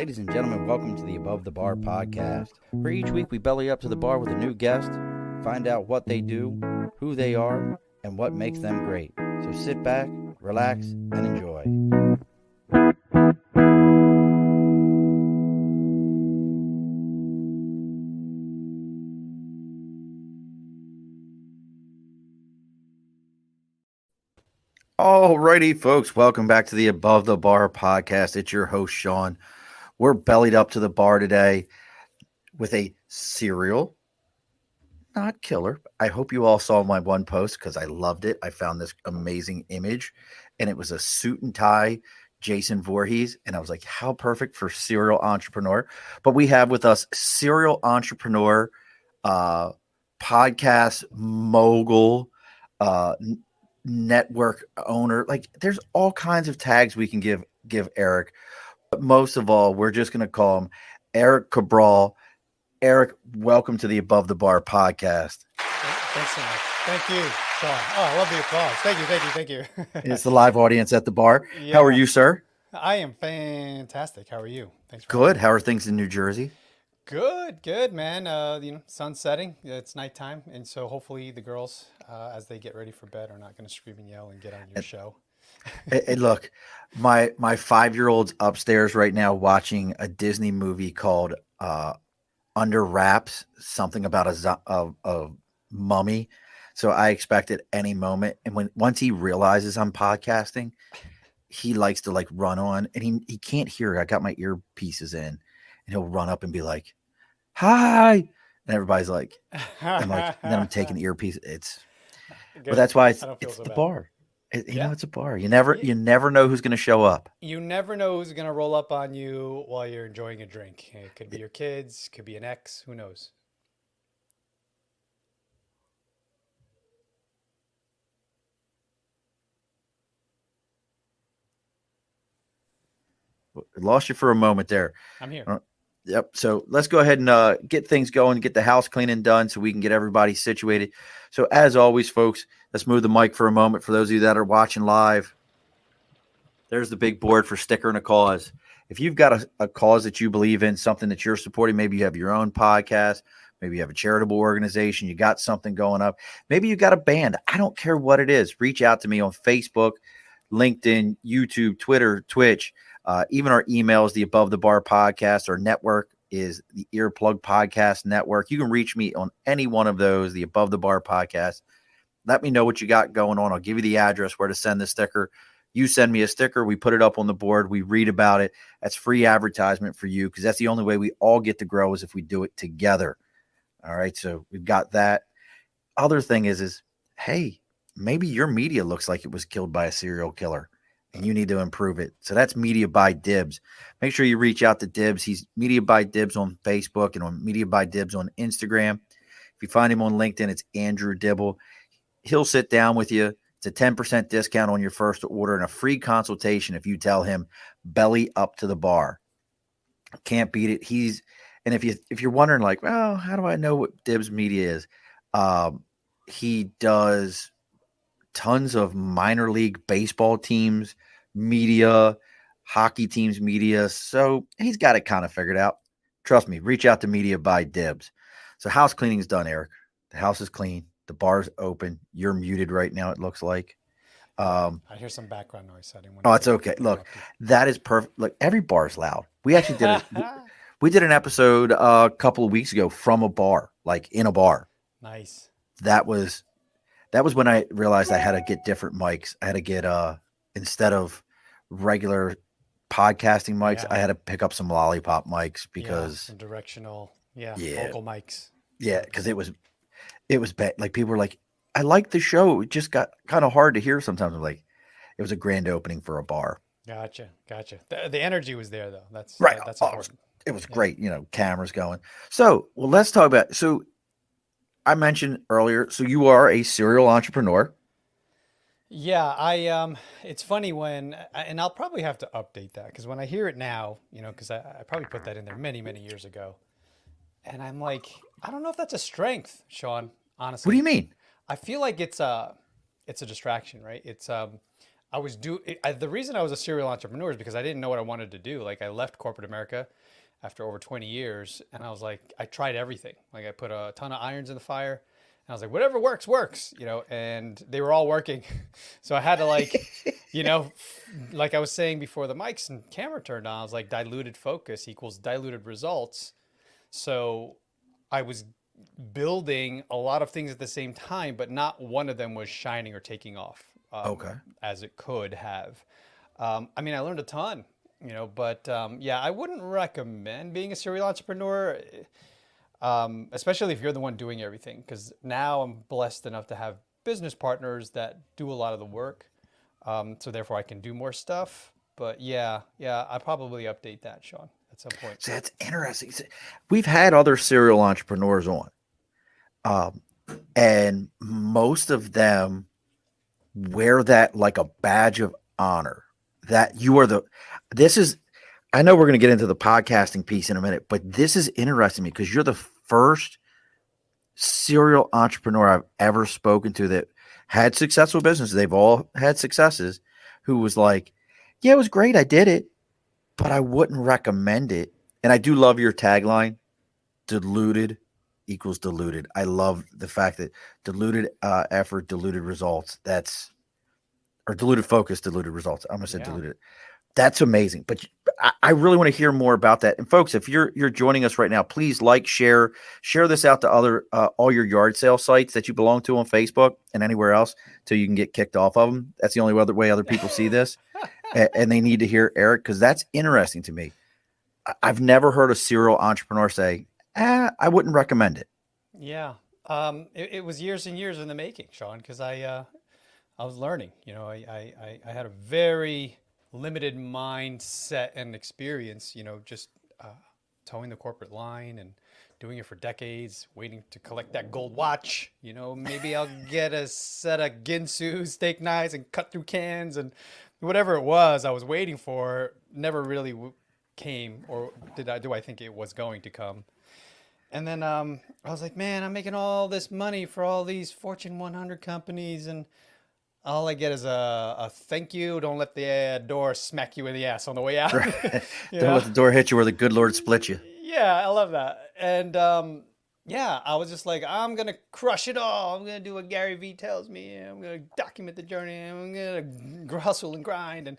Ladies and gentlemen, welcome to the Above the Bar podcast, where each week we belly up to the bar with a new guest, find out what they do, who they are, and what makes them great. So sit back, relax, and enjoy. Alrighty, folks, welcome back to the Above the Bar podcast. It's your host, Sean. We're bellied up to the bar today with a serial, not killer. I hope you all saw my one post because I loved it. I found this amazing image, and it was a suit and tie Jason Voorhees, and I was like, how perfect for serial entrepreneur. But we have with us serial entrepreneur, podcast mogul, network owner. Like, there's all kinds of tags we can give Erik, but most of all, we're just going to call him Erik Cabral. Erik, welcome to the Above the Bar podcast. Thanks so much. Thank you, Sean. Oh, I love the applause. Thank you. It's the live audience at the bar. Yeah. How are you, sir? I am fantastic. How are you? Thanks for good. How are things in New Jersey? Good, man. Sun's setting. It's nighttime, and so hopefully the girls, as they get ready for bed, are not going to scream and yell and get on your show. Hey, look, my 5-year-old's upstairs right now watching a Disney movie called Under Wraps, something about a mummy. So I expect at any moment, and once he realizes I'm podcasting, he likes to like run on, and he can't hear it. I got my earpieces in, and he'll run up and be like, "Hi," and everybody's like, and then I'm taking the earpiece. But that's why it's the bar. It's a bar. You never know who's going to show up. You never know who's going to roll up on you while you're enjoying a drink. It could be your kids, could be an ex, who knows? Lost you for a moment there. I'm here. Yep. So let's go ahead and get things going, get the house cleaning done so we can get everybody situated. So as always, folks, let's move the mic for a moment. For those of you that are watching live, there's the big board for sticker and a cause. If you've got a cause that you believe in, something that you're supporting, maybe you have your own podcast, maybe you have a charitable organization, you got something going up, maybe you got a band. I don't care what it is. Reach out to me on Facebook, LinkedIn, YouTube, Twitter, Twitch. Even our email is the Above the Bar podcast. Our network is the Earplug Podcast Network. You can reach me on any one of those, the Above the Bar podcast. Let me know what you got going on. I'll give you the address where to send the sticker. You send me a sticker. We put it up on the board. We read about it. That's free advertisement for you because that's the only way we all get to grow is if we do it together. All right, so we've got that. Other thing is hey, maybe your media looks like it was killed by a serial killer. And you need to improve it. So that's Media by Dibs. Make sure you reach out to Dibs. He's Media by Dibs on Facebook and on Media by Dibs on Instagram. If you find him on LinkedIn, it's Andrew Dibble. He'll sit down with you. It's a 10% discount on your first order and a free consultation if you tell him belly up to the bar. Can't beat it. And if you're wondering like, well, how do I know what Dibs Media is? He does tons of minor league baseball teams, media, hockey teams, media. So he's got it kind of figured out. Trust me, reach out to Media by Dibs. So house cleaning is done, Erik. The house is clean. The bar's open. You're muted right now, it looks like. I hear some background noise. It's okay. Look, that is perfect. Look, every bar is loud. We actually did we did an episode a couple of weeks ago from a bar, like in a bar. Nice. That was when I realized I had to get different mics. I had to get instead of regular podcasting mics, I had to pick up some lollipop mics because some directional, vocal mics. Yeah, because it was bad. Like people were like, I like the show. It just got kind of hard to hear sometimes. I'm like, it was a grand opening for a bar. Gotcha. The energy was there though. That's right. That's important. It was great. Cameras going. So, let's talk about. So, I mentioned earlier. So, you are a serial entrepreneur. Yeah, it's funny and I'll probably have to update that because when I hear it now, because I probably put that in there many, many years ago. And I'm like, I don't know if that's a strength, Sean, honestly. What do you mean? I feel like it's a distraction, right? It's the reason I was a serial entrepreneur is because I didn't know what I wanted to do. Like I left corporate America after over 20 years and I was like, I tried everything. Like I put a ton of irons in the fire and I was like, whatever works, works, and they were all working. So I had to like I was saying before the mics and camera turned on, I was like, diluted focus equals diluted results. So I was building a lot of things at the same time, but not one of them was shining or taking off Okay. as it could have. I mean, I learned a ton, but yeah, I wouldn't recommend being a serial entrepreneur, especially if you're the one doing everything. Because now I'm blessed enough to have business partners that do a lot of the work. So therefore, I can do more stuff. But yeah, I probably update that, Sean, at some point. So that's interesting. We've had other serial entrepreneurs on, and most of them wear that like a badge of honor that you are this is, I know we're going to get into the podcasting piece in a minute, but this is interesting to me because you're the first serial entrepreneur I've ever spoken to that had successful businesses. They've all had successes, who was like, yeah, it was great. I did it, but I wouldn't recommend it. And I do love your tagline, diluted equals diluted. I love the fact that diluted effort, diluted results. Or diluted focus, diluted results. I'm going to say diluted. That's amazing. But I really want to hear more about that. And folks, if you're joining us right now, please like, share this out to other all your yard sale sites that you belong to on Facebook and anywhere else, till you can get kicked off of them. That's the only way other people see this, and they need to hear Erik, because that's interesting to me. I've never heard a serial entrepreneur say, I wouldn't recommend it. Yeah, it was years and years in the making, Sean, because I was learning. I had a very limited mindset and experience, just towing the corporate line and doing it for decades, waiting to collect that gold watch. Maybe I'll get a set of Ginsu steak knives and cut through cans, and whatever it was I was waiting for never really came, or do I think it was going to come. And then I was like, man, I'm making all this money for all these Fortune 100 companies, and all I get is a thank you. Don't let the door smack you in the ass on the way out. Right. Don't let the door hit you where the good Lord split you. Yeah, I love that. And yeah, I was just like, I'm going to crush it all. I'm going to do what Gary Vee tells me. I'm going to document the journey. I'm going to hustle and grind. And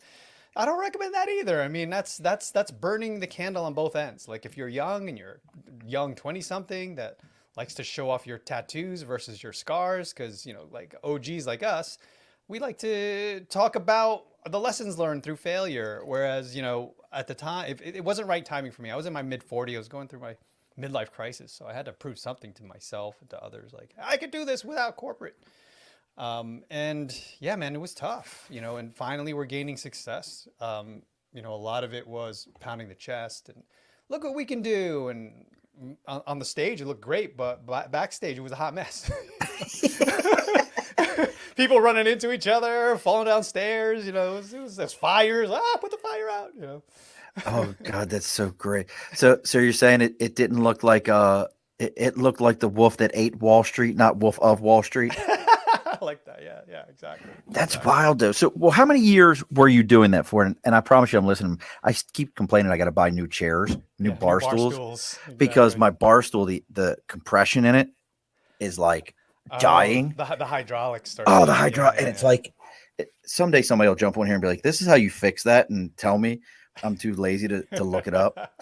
I don't recommend that either. I mean, that's burning the candle on both ends. Like if you're young and you're young 20-something that likes to show off your tattoos versus your scars, because, like OGs like us, we like to talk about the lessons learned through failure. Whereas, at the time, it wasn't right timing for me. I was in my mid-40s. I was going through my midlife crisis. So I had to prove something to myself and to others. Like, I could do this without corporate. And yeah, man, it was tough, and finally we're gaining success. A lot of it was pounding the chest and look what we can do. And on the stage, it looked great, but backstage, it was a hot mess. People running into each other, falling downstairs, there's fires. Put the fire out, Oh God, that's so great. So you're saying it didn't look like it looked like the wolf that ate Wall Street, not Wolf of Wall Street. I like that. Yeah, exactly. That's wild though. So, well, how many years were you doing that for? And I promise you, I'm listening. I keep complaining I got to buy new chairs, new bar stools, Exactly. because my bar stool, the compression in it is like dying. The hydraulics started. Oh, the hydraulic, and it's like someday somebody will jump on here and be like, "This is how you fix that," and tell me. I'm too lazy to look it up.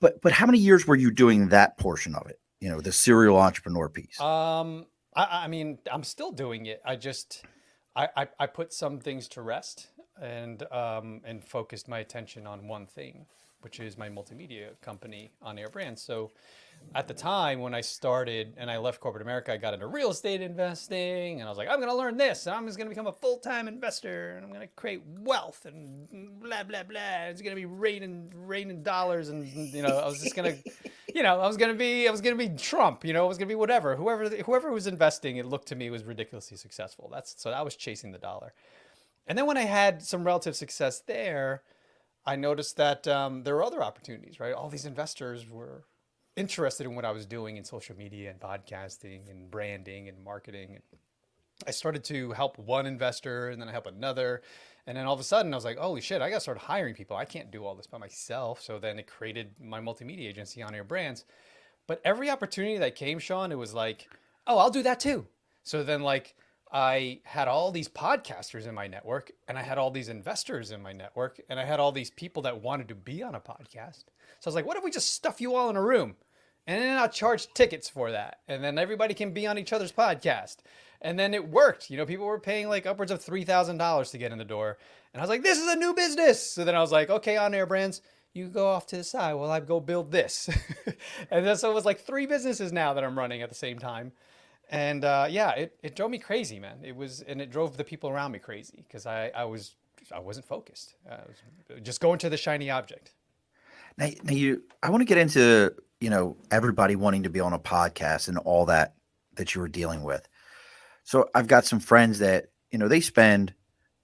But how many years were you doing that portion of it? The serial entrepreneur piece. I mean, I'm still doing it. I put some things to rest and focused my attention on one thing, which is my multimedia company, On Air Brands. So at the time when I started and I left corporate America, I got into real estate investing, and I was like, I'm going to learn this, and I'm just going to become a full-time investor, and I'm going to create wealth and blah, blah, blah. It's going to be raining dollars. And, I was just going to, I was going to be Trump, I was going to be whatever, whoever was investing, it looked to me was ridiculously successful. So I was chasing the dollar. And then when I had some relative success there, I noticed that there were other opportunities, right? All these investors were interested in what I was doing in social media and podcasting and branding and marketing. I started to help one investor and then I help another. And then all of a sudden I was like, holy shit, I got to start hiring people. I can't do all this by myself. So then it created my multimedia agency, On Air Brands. But every opportunity that came, Sean, it was like, oh, I'll do that too. So then, like, I had all these podcasters in my network, and I had all these investors in my network, and I had all these people that wanted to be on a podcast. So I was like, what if we just stuff you all in a room? And then I'll charge tickets for that. And then everybody can be on each other's podcast. And then it worked. You know, people were paying like upwards of $3,000 to get in the door. And I was like, this is a new business. So then I was like, okay, On Air Brands, you go off to the side while I go build this. And then so it was like 3 businesses now that I'm running at the same time. And yeah, it drove me crazy, man. And it drove the people around me crazy because I wasn't focused. I was just going to the shiny object. Now I want to get into, everybody wanting to be on a podcast and all that you were dealing with. So I've got some friends that, they spend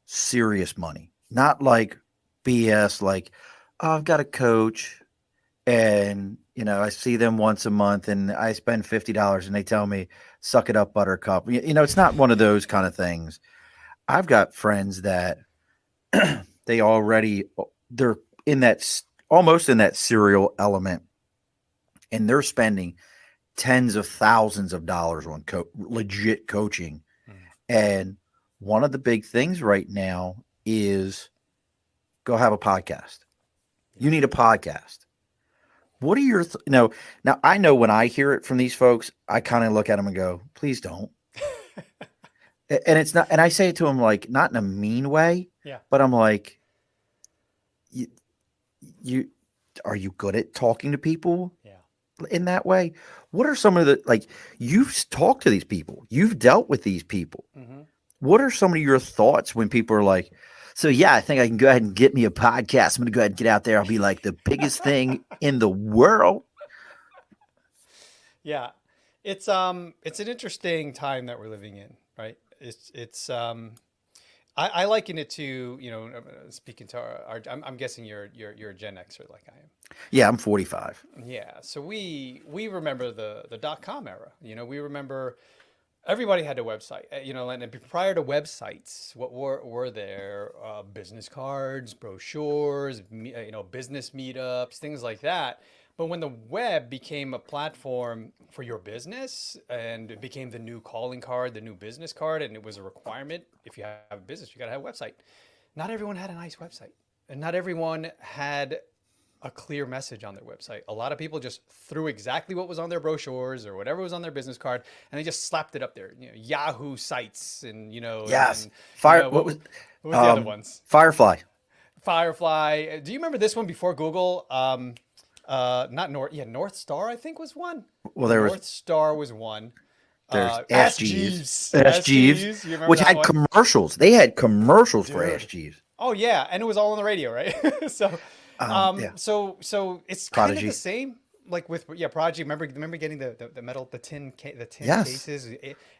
serious money, not like BS, like, oh, I've got a coach and, I see them once a month and I spend $50 and they tell me, suck it up, buttercup. It's not one of those kind of things. I've got friends that they're in that, almost in that serial element, and they're spending tens of thousands of dollars on legit coaching. And one of the big things right now is go have a podcast. You need a podcast. What are your now I know when I hear it from these folks, I kind of look at them and go, please don't. And it's not, and I say it to them like, not in a mean way, but I'm like, you are you good at talking to people in that way? What are some of the, like, you've talked to these people, you've dealt with these people. What are some of your thoughts when people are like, so yeah, I think I can go ahead and get me a podcast. I'm going to go ahead and get out there. I'll be like the biggest thing in the world. Yeah. It's an interesting time that we're living in, right? I liken it to, speaking to I'm guessing you're a Gen Xer like I am. Yeah, I'm 45. Yeah. So we remember the dotcom era. We remember everybody had a website, and prior to websites, what were there? Business cards, brochures, business meetups, things like that. But when the web became a platform for your business and it became the new calling card, the new business card, and it was a requirement, if you have a business, you got to have a website. Not everyone had a nice website, and not everyone had a clear message on their website. A lot of people just threw exactly what was on their brochures or whatever was on their business card, and they just slapped it up there. Yahoo sites, and yes, and, what was the other ones? Firefly. Do you remember this one before Google? Not North Star, I think, was one. Well, North Star was one. There's Ask Jeeves. Ask Jeeves, which had one? Commercials. They had commercials for Ask Jeeves. Oh yeah, and it was all on the radio, right? So it's kind of the same. Like with Prodigy. Remember getting the tin cases,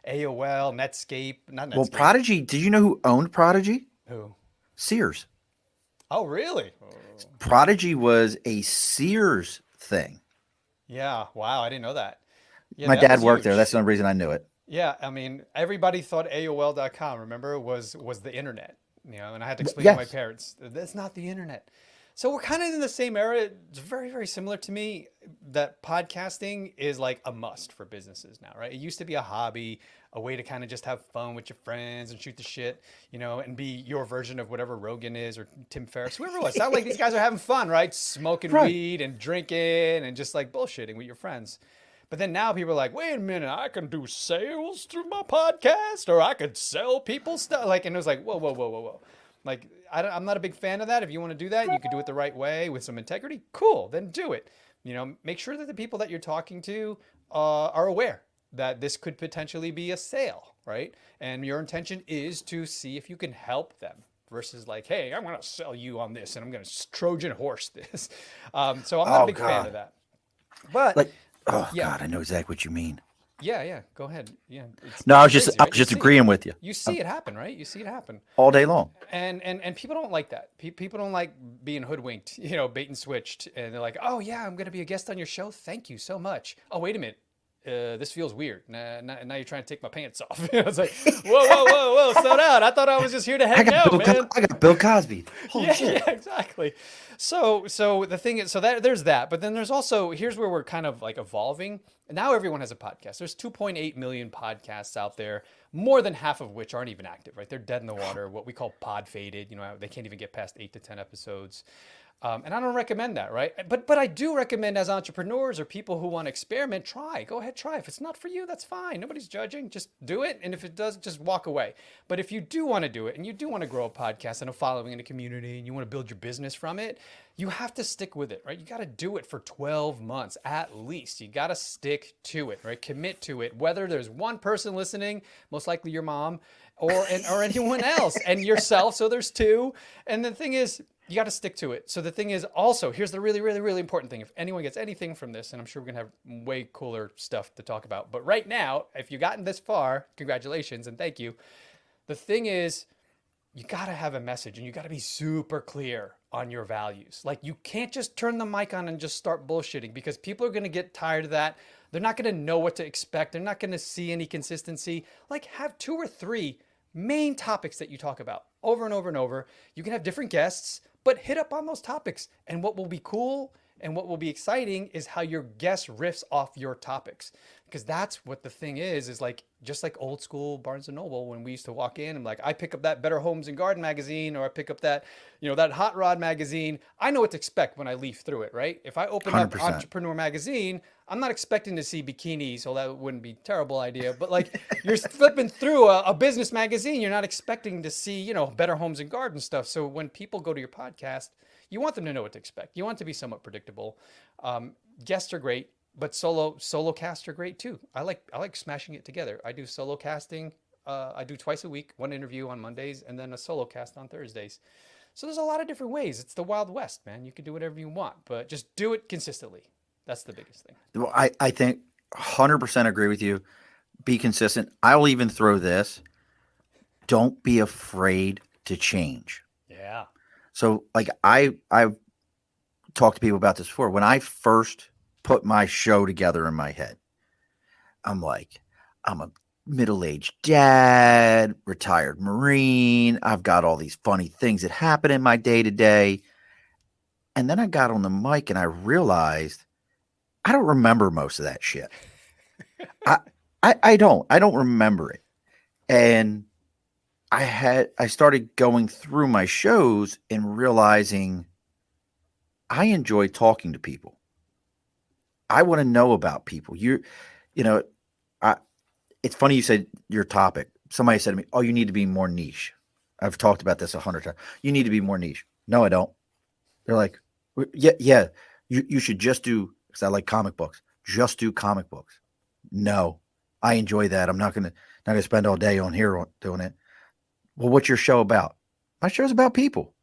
AOL, Netscape, not Netscape. Well, Prodigy. Did you know who owned Prodigy? Who? Sears. Oh, really? Prodigy was a Sears thing. Yeah. Wow. I didn't know that. Yeah, my dad worked there. That's the only reason I knew it. Yeah. I mean, everybody thought AOL.com, remember, was the internet, and I had to explain to my parents, that's not the internet. So we're kind of in the same era. It's very, very similar to me that podcasting is like a must for businesses now, right? It used to be a hobby, a way to kind of just have fun with your friends and shoot the shit, and be your version of whatever Rogan is or Tim Ferriss, whoever it was. It's not like these guys are having fun, right? Smoking weed and drinking and just like bullshitting with your friends. But then now people are like, wait a minute, I can do sales through my podcast, or I could sell people stuff. Like, and it was like, whoa. Like, I'm not a big fan of that. If you want to do that, you could do it the right way with some integrity. Cool, then do it. Make sure that the people that you're talking to are aware that this could potentially be a sale, right? And your intention is to see if you can help them versus like, hey, I'm going to sell you on this and I'm going to Trojan horse this. So I'm not a big fan of that. But God, I know exactly what you mean. Yeah. Go ahead. Yeah. No, I was just agreeing with you. You see it happen, right? You see it happen all day long. And people don't like that. People don't like being hoodwinked, bait and switched. And they're like, oh yeah, I'm going to be a guest on your show. Thank you so much. Oh, wait a minute. this feels weird. Now you're trying to take my pants off. I was like, whoa, slow down. I thought I was just here to hang out, man. I got Bill Cosby. Holy Yeah, shit. yeah, exactly. So the thing is, so that there's that, but then there's also, here's where we're kind of like evolving. Now everyone has a podcast. There's 2.8 million podcasts out there, more than half of which aren't even active, right? They're dead in the water, what we call pod faded. They can't even get past 8 to 10 episodes. And I don't recommend that, right? But I do recommend, as entrepreneurs or people who want to experiment, go ahead, try. If it's not for you, that's fine. Nobody's judging. Just do it. And if it does, just walk away. But if you do want to do it and you do want to grow a podcast and a following in a community and you want to build your business from it, you have to stick with it, right? You got to do it for 12 months at least. You got to stick to it, right? Commit to it. Whether there's one person listening, most likely your mom, or anyone else, and yourself. So there's two. And the thing is, you got to stick to it. So the thing is also, here's the really, really, really important thing. If anyone gets anything from this, and I'm sure we're going to have way cooler stuff to talk about. But right now, if you've gotten this far, congratulations and thank you. The thing is, you got to have a message and you got to be super clear on your values. Like, you can't just turn the mic on and just start bullshitting, because people are going to get tired of that. They're not going to know what to expect. They're not going to see any consistency. Like, have 2 or 3 main topics that you talk about over and over and over. You can have different guests, but hit up on those topics. And what will be cool and what will be exciting is how your guest riffs off your topics. Because that's what the thing is like, just like old school Barnes and Noble, when we used to walk in and like, I pick up that Better Homes and Garden magazine, or I pick up that, that Hot Rod magazine. I know what to expect when I leaf through it, right? If I open up 100%. Entrepreneur magazine, I'm not expecting to see bikinis, so that wouldn't be a terrible idea. But like, you're flipping through a business magazine, you're not expecting to see, Better Homes and Garden stuff. So when people go to your podcast, you want them to know what to expect. You want it to be somewhat predictable. Guests are great, but solo casts are great too. I like smashing it together. I do solo casting. I do twice a week, one interview on Mondays, and then a solo cast on Thursdays. So there's a lot of different ways. It's the Wild West, man. You can do whatever you want, but just do it consistently. That's the biggest thing. Well, I think 100% agree with you. Be consistent. I'll even throw this. Don't be afraid to change. Yeah. So like I've talked to people about this before. When I first put my show together in my head, I'm like, I'm a middle-aged dad, retired Marine. I've got all these funny things that happen in my day-to-day. And then I got on the mic and I realized I don't remember most of that shit. I don't remember it. And I started going through my shows and realizing I enjoy talking to people. I want to know about people. It's funny you said your topic. Somebody said to me, "Oh, you need to be more niche." I've talked about this 100 times. You need to be more niche. No, I don't. They're like, yeah. You should just do, because I like comic books. Just do comic books. No, I enjoy that. I'm not gonna spend all day on here doing it. Well, what's your show about? My show's about people.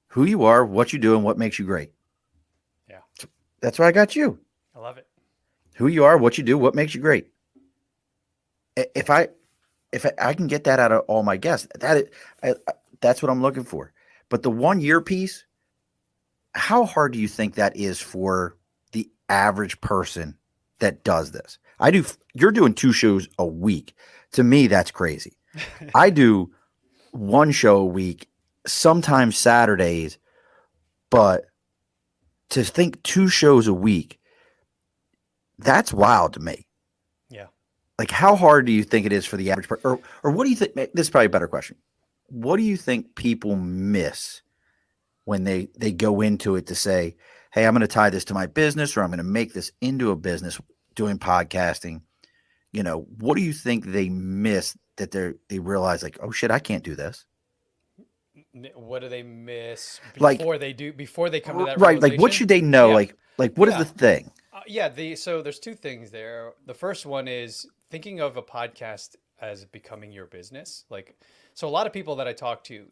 Who you are, what you do, and what makes you great. Yeah. That's why I got you. I love it. Who you are, what you do, what makes you great. If I can get that out of all my guests, that's what I'm looking for. But the 1 year piece, how hard do you think that is for the average person that does this? You're doing 2 shows a week. To me, that's crazy. I do 1 show a week, sometimes Saturdays, but to think 2 shows a week, that's wild to me. Yeah. Like, how hard do you think it is for the average person? Or what do you think? This is probably a better question. What do you think people miss when they go into it to say, hey, I'm going to tie this to my business, or I'm going to make this into a business doing podcasting? What do you think they miss that they realize, like, oh shit, I can't do this? What do they miss before they come to that right? Like, what should they know? Yeah. Like what is the thing? So there's 2 things there. The first one is thinking of a podcast as becoming your business. Like, so a lot of people that I talk to,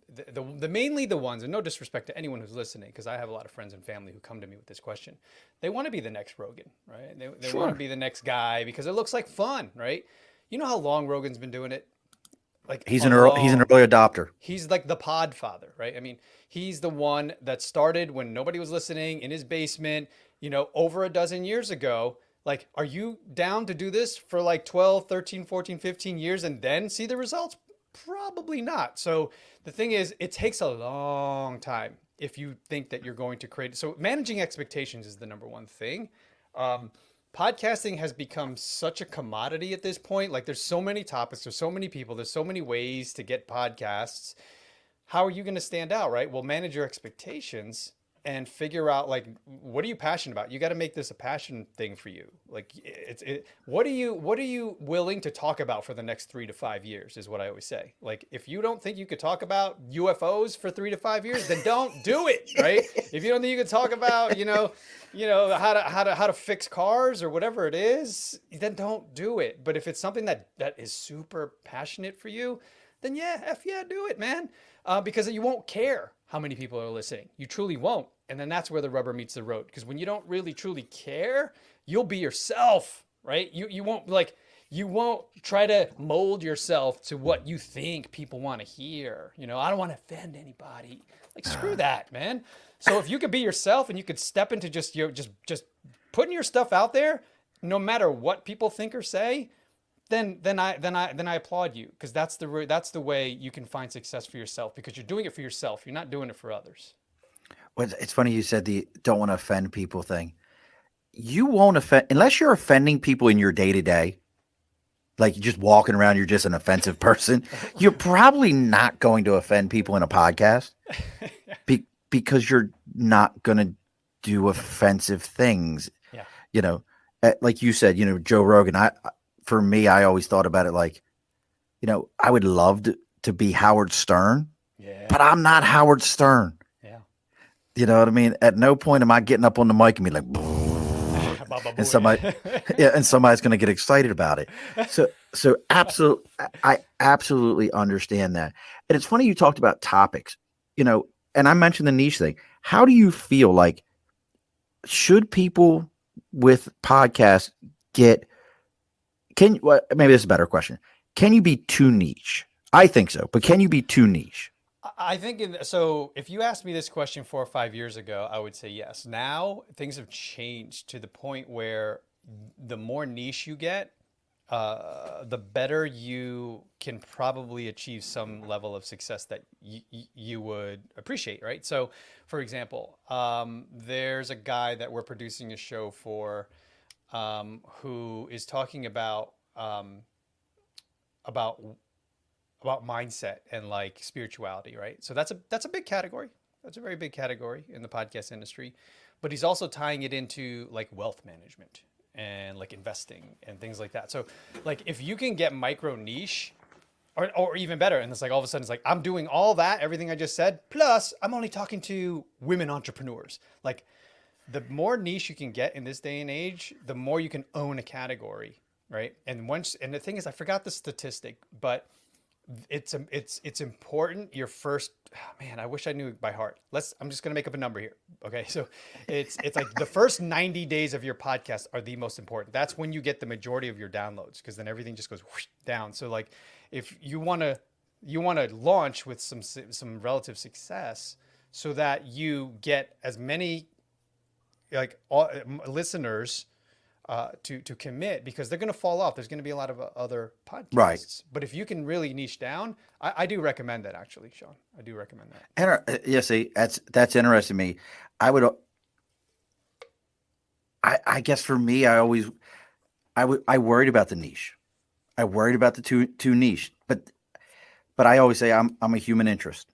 the mainly the ones, and no disrespect to anyone who's listening, because I have a lot of friends and family who come to me with this question. They want to be the next Rogan, right? They want to be the next guy because it looks like fun, right? You know how long Rogan's been doing it? Like, he's an early adopter. He's like the pod father, right? I mean, he's the one that started when nobody was listening in his basement, over a dozen years ago. Like, are you down to do this for like 12, 13, 14, 15 years and then see the results? Probably not. So the thing is, it takes a long time if you think that you're going to create. So managing expectations is the number one thing. Um, Podcasting has become such a commodity at this point. Like, there's so many topics, there's so many people, there's so many ways to get podcasts. How are you going to stand out, right? Well, manage your expectations and figure out, like, what are you passionate about? You got to make this a passion thing for you. Like, what are you willing to talk about for the next 3 to 5 years is what I always say. Like, if you don't think you could talk about UFOs for 3 to 5 years, then don't do it, right? If you don't think you could talk about, how to fix cars or whatever it is, then don't do it. But if it's something that is super passionate for you, then yeah, do it, man. Because you won't care how many people are listening. You truly won't. And then that's where the rubber meets the road. Because when you don't really truly care, you'll be yourself, right? You won't try to mold yourself to what you think people want to hear. I don't want to offend anybody. Like, screw that, man. So if you could be yourself and you could step into just putting your stuff out there, no matter what people think or say, then I applaud you, because that's the way you can find success for yourself, because you're doing it for yourself. You're not doing it for others. Well, it's funny you said the don't want to offend people thing. You won't offend unless you're offending people in your day to day. Like, you're just walking around, you're just an offensive person. You're probably not going to offend people in a podcast because you're not going to do offensive things. Yeah. Like you said, Joe Rogan. For me, I always thought about it like, I would love to be Howard Stern, but I'm not Howard Stern. Yeah. You know what I mean? At no point am I getting up on the mic and be like, and somebody's going to get excited about it. So I absolutely understand that. And it's funny you talked about topics, and I mentioned the niche thing. How do you feel like, should people with podcasts maybe this is a better question. Can you be too niche? I think so, but can you be too niche? I think so. If you asked me this question 4 or 5 years ago, I would say yes. Now things have changed to the point where the more niche you get, the better you can probably achieve some level of success that you would appreciate, right? So, for example, there's a guy that we're producing a show for, who is talking about mindset and like spirituality, right? So that's a big category. That's a very big category in the podcast industry. But he's also tying it into like wealth management and like investing and things like that. So like, if you can get micro niche, or even better, and it's like all of a sudden it's like, I'm doing all that, everything I just said, plus I'm only talking to women entrepreneurs. Like, the more niche you can get in this day and age, the more you can own a category, right? And the thing is, I forgot the statistic, but it's important. Your first, man, I wish I knew it by heart. I'm just gonna make up a number here. Okay, so it's like the first 90 days of your podcast are the most important. That's when you get the majority of your downloads, because then everything just goes whoosh down. So like, if you wanna launch with some relative success, so that you get as many listeners to commit, because they're going to fall off. There's going to be a lot of other podcasts. Right. But if you can really niche down, I do recommend that, actually, Sean. I do recommend that. And yeah, see, that's interesting to me. I guess for me, I worried about the niche. I worried about the too niche, but I always say I'm a human interest.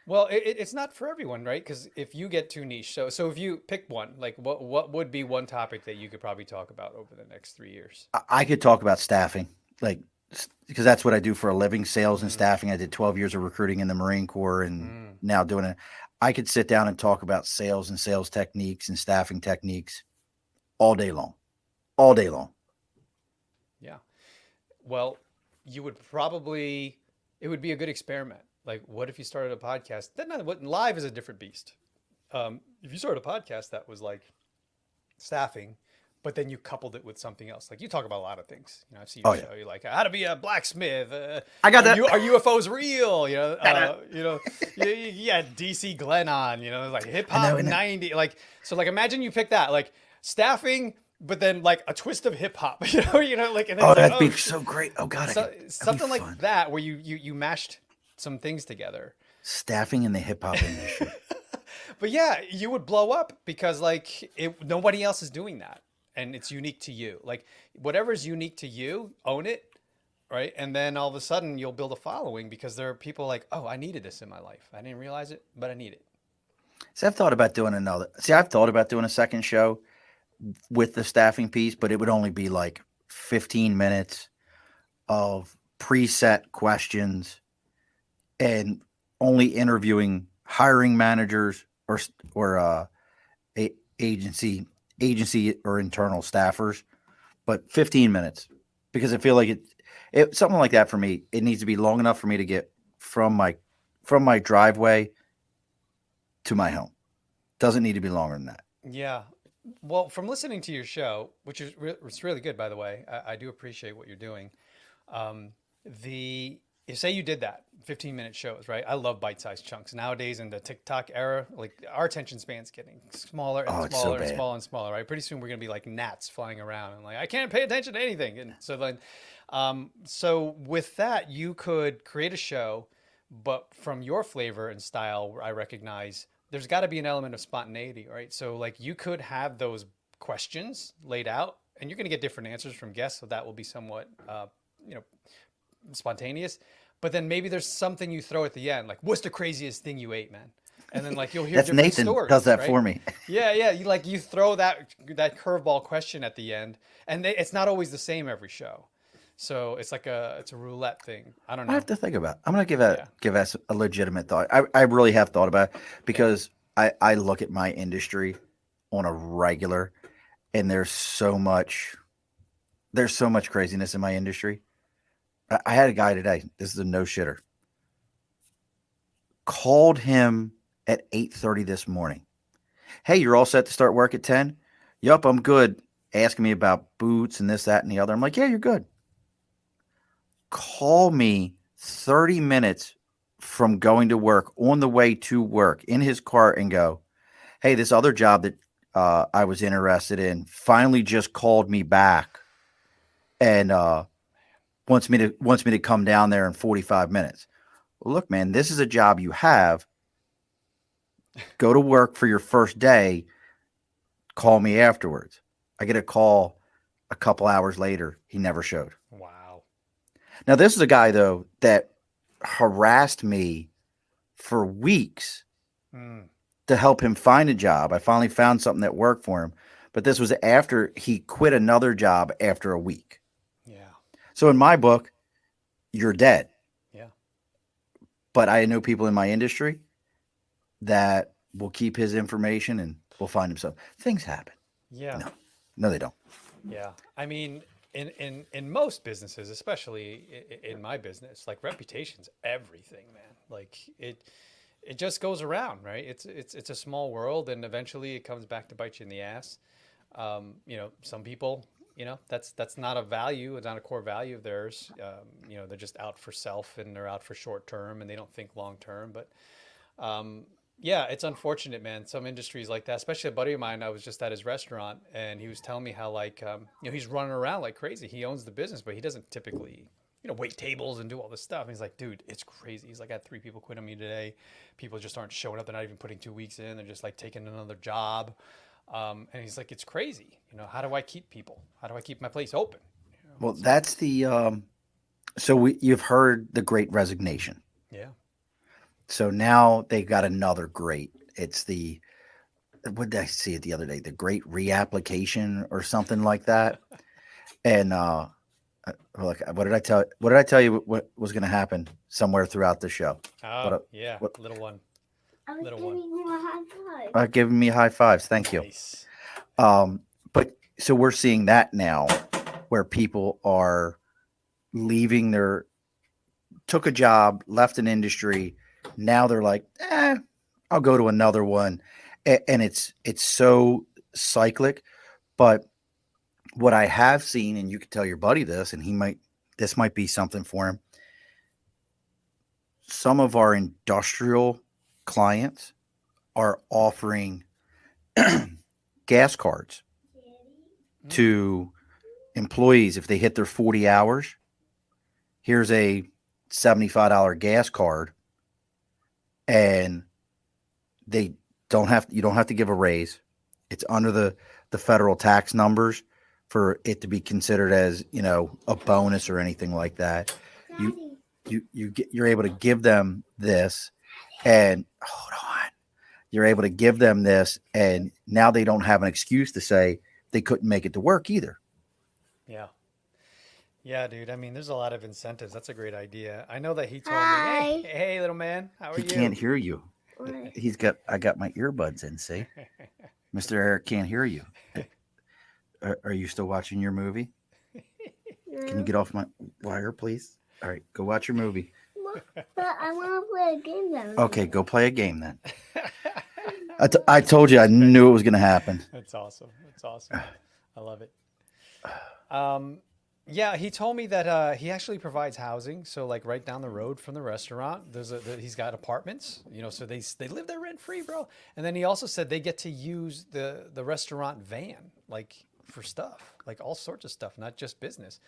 Well, it's not for everyone, right? Because if you get too niche, so if you pick one, like what would be one topic that you could probably talk about over the next 3 years? I could talk about staffing, like, because that's what I do for a living, sales and staffing. I did 12 years of recruiting in the Marine Corps, and now doing it. I could sit down and talk about sales and sales techniques and staffing techniques all day long. Yeah. Well, it would be a good experiment. Like, what if you started a podcast? Live is a different beast. If you started a podcast that was like staffing, but then you coupled it with something else, like you talk about a lot of things. I've seen your show. You're like, how to be a blacksmith. I got that. Are UFOs real? You had DC Glenn on. Like hip hop 90. Like, so like, imagine you pick that. Like, staffing, but then like a twist of hip hop, like, and then Oh, it's like, that'd oh, be so great. Oh God, so, that'd be something like fun. that where you mashed some things together. Staffing in the hip hop industry. But yeah, you would blow up because like nobody else is doing that, and it's unique to you. Like whatever's unique to you, own it, right? And then all of a sudden you'll build a following because there are people like, oh, I needed this in my life. I didn't realize it, but I need it. See, I've thought about doing another. See, I've thought about doing a second show with the staffing piece, but it would only be like 15 minutes of preset questions and only interviewing hiring managers or a, agency or internal staffers, but 15 minutes because I feel like it something like that for me. It needs to be long enough for me to get from my driveway to my home. Doesn't need to be longer than that. Yeah. Well, from listening to your show, which is it's really good, by the way, I do appreciate what you're doing. Um, the say you did that 15-minute shows, right? I love bite-sized chunks nowadays in the TikTok era. Like our attention span's getting smaller and Oh, it's so smaller and bad. smaller and smaller, right? Pretty soon we're gonna be like gnats flying around and like I can't pay attention to anything. And so then, so with that, you could create a show, but from your flavor and style, I recognize there's got to be an element of spontaneity, right? So like you could have those questions laid out, and you're going to get different answers from guests, so that will be somewhat, you know, spontaneous. But then maybe there's something you throw at the end, like, "What's the craziest thing you ate, man?" And then like you'll hear That's different Nathan does stories, that right? for me. Yeah, yeah. You throw that curveball question at the end, and it's not always the same every show. So it's like it's a roulette thing. I don't I have know. to think about it. I'm gonna Yeah, give us a legitimate thought. I really have thought about it yeah, because I look at my industry on a regular, and there's so much craziness in my industry. I had a guy today. This is a no shitter. Called him at 8:30 this morning. Hey, you're all set to start work at 10? Yup, I'm good. Asking me about boots and this, that, and the other. I'm like, yeah, you're good. Call me 30 minutes from going to work on the way to work in his car and go, hey, this other job that I was interested in finally just called me back and wants me to come down there in 45 minutes. Well, look, man, this is a job you have. Go to work for your first day. Call me afterwards. I get a call a couple hours later. He never showed. wow. Now, this is a guy, though, that harassed me for weeks Mm, to help him find a job. I finally found something that worked for him. But this was after he quit another job after a week. yeah, So in my book, you're dead. yeah, But I know people in my industry that will keep his information and will find himself. Things happen. yeah. No, no, they don't. Yeah. I mean, in most businesses, especially in my business, like reputation's everything, man. Like it just goes around, right? It's a small world, and eventually it comes back to bite you in the ass. Some people, that's not a value. It's not a core value of theirs. They're just out for self and they're out for short term and they don't think long term. But yeah, it's unfortunate, man. Some industries like that, especially a buddy of mine. I was just at his restaurant, and he was telling me how, like, he's running around like crazy. He owns the business, but he doesn't typically, wait tables and do all this stuff. And he's like, dude, it's crazy. He's like, I had 3 people quit on me today. People just aren't showing up. They're not even putting 2 weeks in. They're just like taking another job. And he's like, it's crazy. How do I keep people? How do I keep my place open? Well, So that's the. You've heard the Great Resignation. yeah, So now they got another great. It's the what did I see it the other day? The Great Reapplication or something like that. And like, what did I tell you? What was going to happen somewhere throughout the show? oh What? yeah, What? little one, I was little giving one, you a high five. Giving me high fives. Thank you. nice. But so we're seeing that now, where people are leaving took a job, left an industry. Now they're like, I'll go to another one. And it's so cyclic. But what I have seen, and you could tell your buddy this, and this might be something for him. Some of our industrial clients are offering gas cards to employees. If they hit their 40 hours, here's a $75 gas card, and you don't have to give a raise. It's under the federal tax numbers for it to be considered as, a bonus or anything like that. You're able to give them this, and hold on. You're able to give them this, and now they don't have an excuse to say they couldn't make it to work either. Yeah. Yeah, dude. I mean, there's a lot of incentives. That's a great idea. I know that he told me, hey, little man, how are you? He can't hear you. I got my earbuds in, see? Mr. Eric can't hear you. Are you still watching your movie? Can you get off my wire, please? All right, go watch your movie. But I want to play a game then. Okay, go play a game then. I told you, I knew it was going to happen. That's awesome. That's awesome. I love it. Yeah, he told me that he actually provides housing. So like right down the road from the restaurant, he's got apartments, so they live there rent free, bro. And then he also said they get to use the restaurant van, like for stuff, like all sorts of stuff, not just business.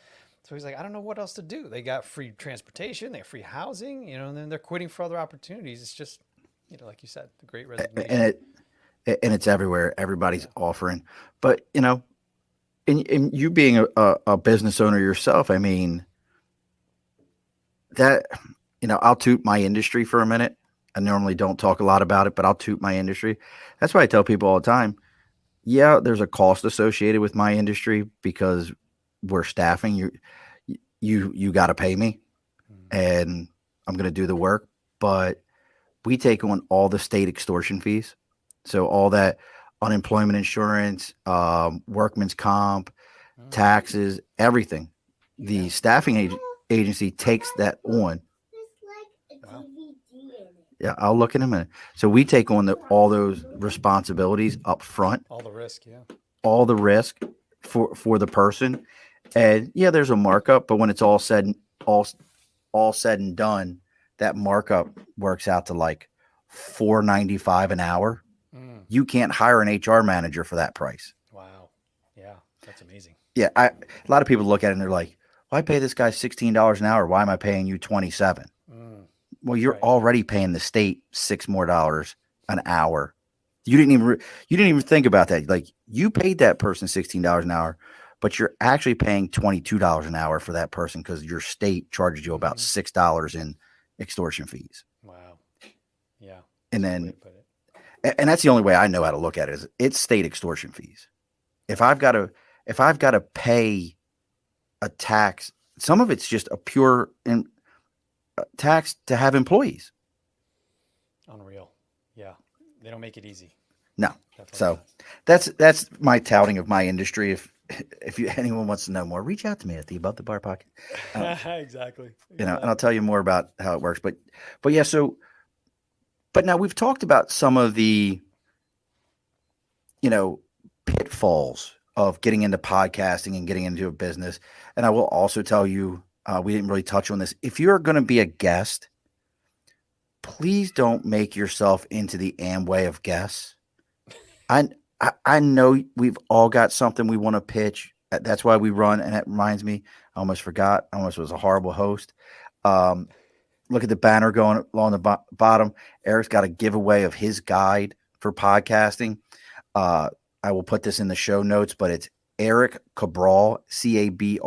So he's like, I don't know what else to do. They got free transportation, they have free housing, and then they're quitting for other opportunities. It's just, like you said, the great resignation. And it's everywhere. Everybody's offering, but and you being a business owner yourself, I mean, that, I'll toot my industry for a minute. I normally don't talk a lot about it, but I'll toot my industry. That's why I tell people all the time, yeah, there's a cost associated with my industry because we're staffing. You got to pay me, and I'm going to do the work, but we take on all the state extortion fees. So all that unemployment insurance, workman's comp, taxes, everything. The staffing agency takes that on. There's like a DVD in it. Yeah, I'll look in a minute. So we take on all those responsibilities up front. All the risk, yeah. All the risk for the person. And yeah, there's a markup, but when it's all said and done, that markup works out to like $4.95 an hour. You can't hire an HR manager for that price. Wow. Yeah, that's amazing. Yeah, a lot of people look at it and they're like, "Well, I pay this guy $16 an hour. Why am I paying you $27?" Well, you're already paying the state $6 more an hour. You didn't even think about that. Like, you paid that person $16 an hour, but you're actually paying $22 an hour for that person because your state charges you about $6 in extortion fees. Wow. Yeah. And then, and that's the only way I know how to look at it, is it's state extortion fees. If I've got to pay a tax, some of it's just a pure tax to have employees. Unreal. Yeah. They don't make it easy. No. Definitely So that's my touting of my industry. If anyone wants to know more, reach out to me at the Above the Bar podcast. Exactly. And I'll tell you more about how it works. But yeah, but now we've talked about some of the, pitfalls of getting into podcasting and getting into a business. And I will also tell you, we didn't really touch on this. If you're going to be a guest, please don't make yourself into the Amway of guests. I know we've all got something we want to pitch. That's why we run. And that reminds me, I almost forgot. I almost was a horrible host. Look at the banner going along the bottom. Erik's got a giveaway of his guide for podcasting. I will put this in the show notes, but it's Erik Cabral, CABRAL.com.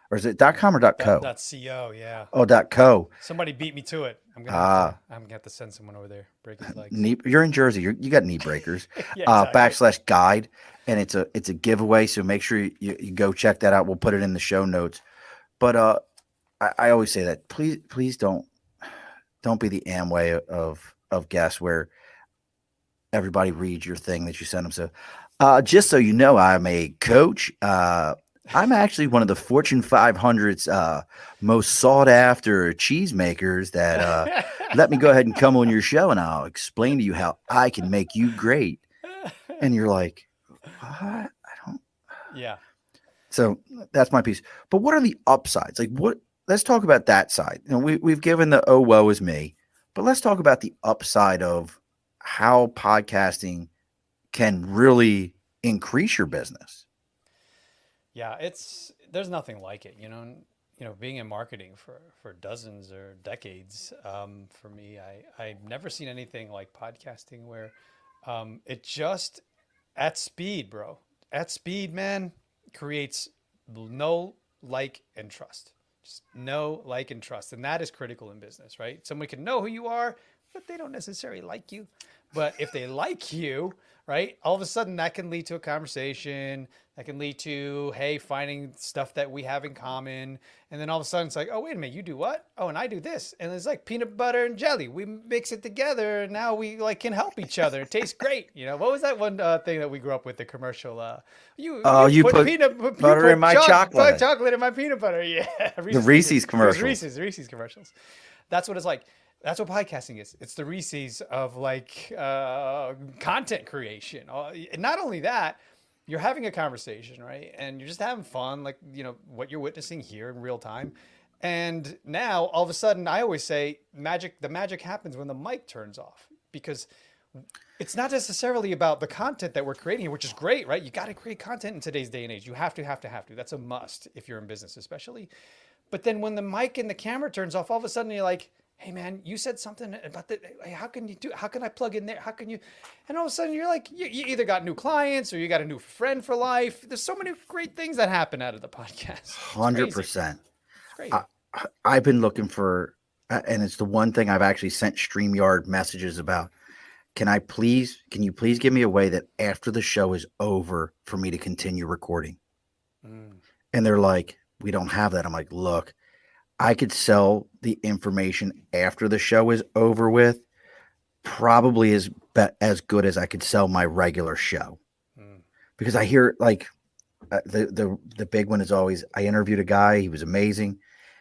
Or is it .com or .co? .co, yeah. Oh, .co. Somebody beat me to it. I'm gonna have to send someone over there, break his legs. You're in Jersey. You got knee breakers. Yeah, exactly. /guide, and it's a giveaway. So make sure you go check that out. We'll put it in the show notes. But I always say that please don't be the Amway of guests where everybody reads your thing that you send them. So just so you know, I'm a coach. I'm actually one of the Fortune 500's most sought after cheesemakers that let me go ahead and come on your show and I'll explain to you how I can make you great. And you're like, what? I don't. Yeah. So that's my piece. But what are the upsides? Like, let's talk about that side. We've given the, oh, woe is me, but let's talk about the upside of how podcasting can really increase your business. Yeah, there's nothing like it, being in marketing for dozens or decades. For me, I've never seen anything like podcasting where it just at speed, bro. At speed, man, creates no like and trust. Just know, like, and trust. And that is critical in business, right? Someone can know who you are, but they don't necessarily like you. But if they like you, right, all of a sudden that can lead to a conversation. That can lead to, hey, finding stuff that we have in common. And then all of a sudden it's like, oh, wait a minute, you do what? Oh, and I do this. And it's like peanut butter and jelly. We mix it together and now we like can help each other. It tastes great. What was that one thing that we grew up with, the commercial? You put butter in my chocolate. Put chocolate in my peanut butter. Yeah. The Reese's commercials. Reese's commercials. That's what it's like. That's what podcasting is. It's the Reese's of like content creation. And not only that, you're having a conversation, right? And you're just having fun, like, what you're witnessing here in real time. And now all of a sudden, I always say the magic happens when the mic turns off, because it's not necessarily about the content that we're creating here, which is great, right? You got to create content in today's day and age. You have to. That's a must if you're in business, especially. But then when the mic and the camera turns off, all of a sudden you're like, hey man, you said something about that. How can I plug in there? How can you? And all of a sudden you're like, you either got new clients or you got a new friend for life. There's so many great things that happen out of the podcast. 100%. I've been looking for, and it's the one thing I've actually sent StreamYard messages about. Can you please give me a way that after the show is over for me to continue recording? And they're like, we don't have that. I'm like, look, I could sell the information after the show is over with, probably as good as I could sell my regular show, because I hear like the big one is always, I interviewed a guy, he was amazing.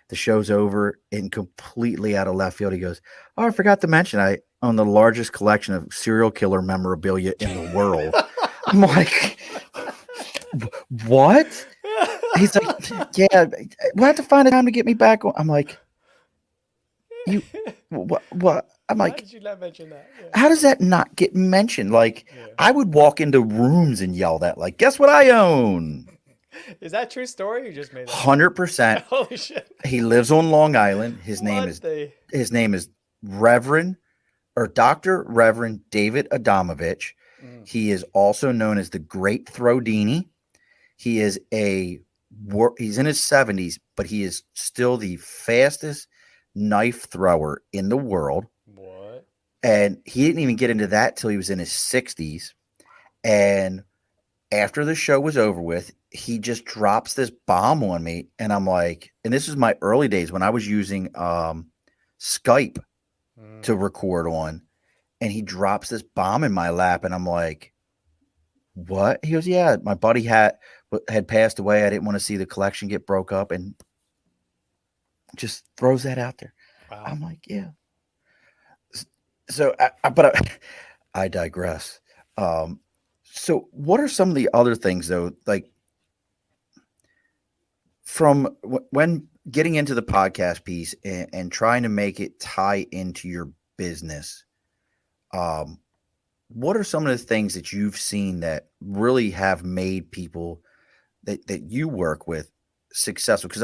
The show's over, and completely out of left field, he goes, oh, I forgot to mention I own the largest collection of serial killer memorabilia in the world. I'm like, what? He's like, yeah, we'll have to find a time to get me back on. I'm like, what? I'm like, how did you not mention that? Yeah. How does that not get mentioned? Like, I would walk into rooms and yell that, like, guess what I own? Is that a true story? You just made that 100%. Holy shit. He lives on Long Island. His name is Reverend or Dr. Reverend David Adamovich. He is also known as the Great Throwdini. He is he's in his 70s, but he is still the fastest knife thrower in the world. What? And he didn't even get into that till he was in his 60s. And after the show was over with, he just drops this bomb on me. And I'm like, and this is my early days when I was using Skype to record on. And he drops this bomb in my lap. And I'm like, what? He goes, yeah, my buddy had passed away. I didn't want to see the collection get broke up, and just throws that out there. Wow. I'm like, yeah. So, I digress. So what are some of the other things though? Like from when getting into the podcast piece and trying to make it tie into your business, what are some of the things that you've seen that really have made people that you work with successful? Because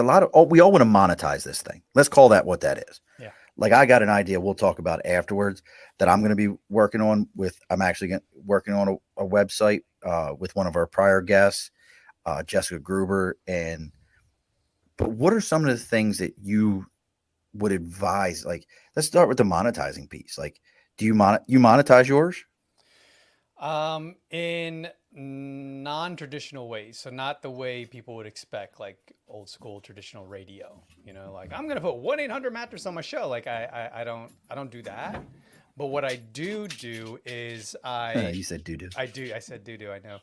we all want to monetize this thing. Let's call that what that is. Yeah. Like I got an idea we'll talk about afterwards that I'm going to be working on I'm actually working on a website with one of our prior guests, Jessica Gruber. But what are some of the things that you would advise? Like, let's start with the monetizing piece. Like, do you monetize yours? In non-traditional ways. So not the way people would expect, like old school traditional radio, like I'm going to put 1-800-mattress on my show. Like I don't do that. But what I do is you said do. I said do. I know.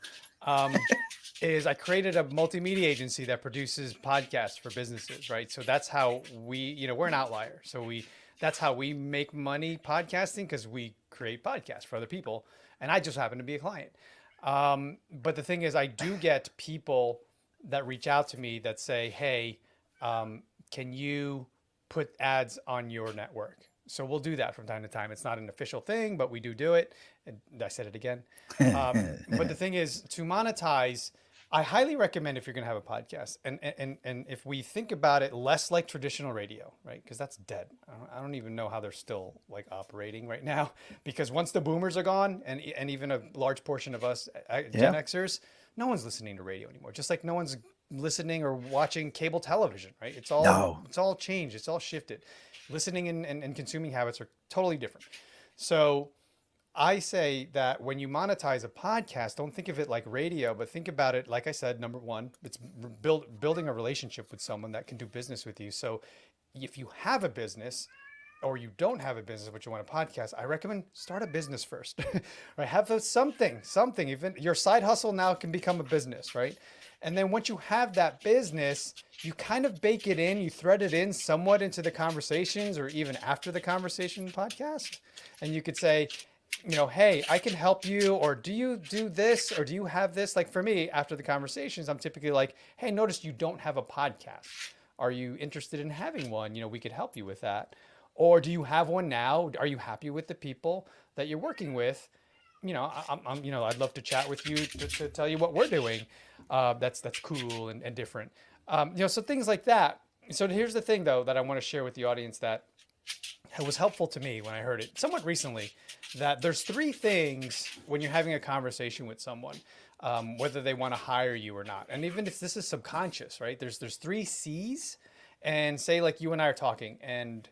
Is I created a multimedia agency that produces podcasts for businesses, right? So that's how we're an outlier. So that's how we make money podcasting, because we create podcasts for other people. And I just happen to be a client. But the thing is, I do get people that reach out to me that say, hey, can you put ads on your network? So we'll do that from time to time. It's not an official thing, but we do it. And I said it again. But the thing is, to monetize, I highly recommend if you're going to have a podcast, and if we think about it less like traditional radio, right? Because that's dead. I don't even know how they're still like operating right now. Because once the boomers are gone, and even a large portion of us Gen Xers, no one's listening to radio anymore. Just like no one's listening or watching cable television, right? It's all changed. It's all shifted. Listening and consuming habits are totally different. So I say that when you monetize a podcast, don't think of it like radio, but think about it, like I said, number one, it's building a relationship with someone that can do business with you. So if you have a business or you don't have a business, but you want a podcast, I recommend start a business first, right? Have something, even your side hustle now can become a business, right? And then once you have that business, you kind of bake it in, you thread it in somewhat into the conversations or even after the conversation podcast. And you could say, hey, I can help you, or do you do this, or do you have this? Like for me, after the conversations, I'm typically like, hey, notice you don't have a podcast. Are you interested in having one? We could help you with that. Or do you have one now? Are you happy with the people that you're working with? I'd love to chat with you to tell you what we're doing. That's cool and different. So things like that. So here's the thing though, that I want to share with the audience that was helpful to me when I heard it somewhat recently, that there's 3 things when you're having a conversation with someone, whether they want to hire you or not. And even if this is subconscious, right? There's 3 C's, and say like you and I are talking and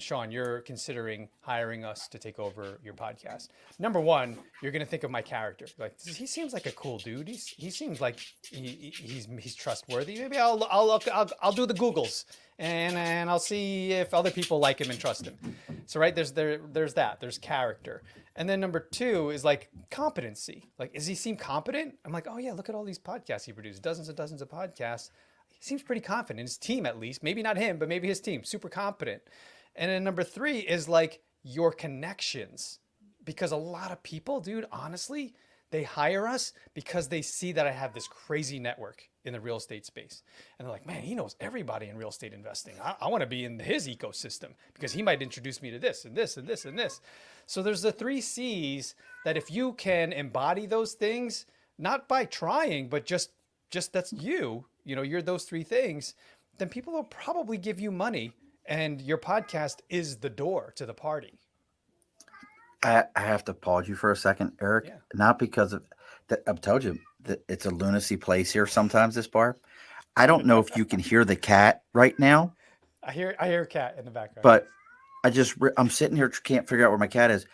Sean, you're considering hiring us to take over your podcast. Number 1, you're going to think of my character. Like, he seems like a cool dude. He seems like he's trustworthy. Maybe I'll do the Googles and I'll see if other people like him and trust him. So right, there's that. There's character. And then number 2 is like competency. Like, does he seem competent? I'm like, oh yeah, look at all these podcasts he produced. Dozens and dozens of podcasts. He seems pretty confident. His team, at least. Maybe not him, but maybe his team. Super competent. And then number 3 is like your connections. Because a lot of people, dude, honestly, they hire us because they see that I have this crazy network in the real estate space. And they're like, man, he knows everybody in real estate investing. I want to be in his ecosystem because he might introduce me to this and this and this and this. So there's the 3 C's that if you can embody those things, not by trying, but just that's you're those 3 things, then people will probably give you money. And your podcast is the door to the party. I have to pause you for a second, Eric. Yeah. Not because of that. I've told you that it's a lunacy place here sometimes, this bar. I don't know if you can hear the cat right now. I hear a cat in the background. But I'm sitting here, can't figure out where my cat is.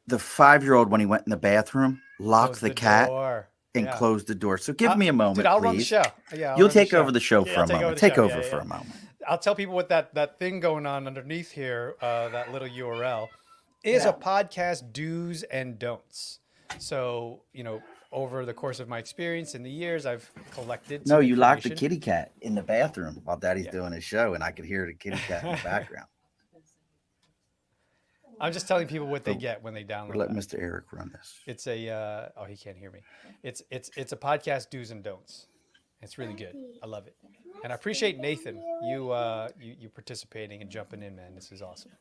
The 5-year-old, when he went in the bathroom, locked the cat door. And closed the door. So give me a moment, dude, I'll please. Run the show. Yeah, You'll take over the show for a moment. Take over for a moment. I'll tell people what that thing going on underneath here, that little URL, is a podcast do's and don'ts. So, over the course of my experience in the years, I've collected. No, you locked the kitty cat in the bathroom while Daddy's doing his show, and I could hear the kitty cat in the background. I'm just telling people what they get when they download. Let Mr. Erik run this. It's a he can't hear me. It's a podcast do's and don'ts. It's really good. I love it. And I appreciate Nathan, you participating and jumping in, man. This is awesome.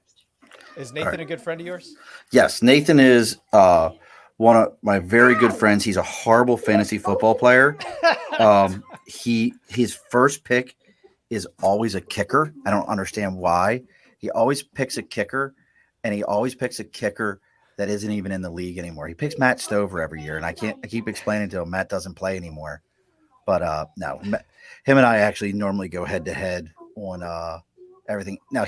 Is Nathan a good friend of yours? Yes, Nathan is one of my very good friends. He's a horrible fantasy football player. His first pick is always a kicker. I don't understand why. He always picks a kicker, and he always picks a kicker that isn't even in the league anymore. He picks Matt Stover every year, and I keep explaining to him Matt doesn't play anymore. But no, him and I actually normally go head to head on everything. Now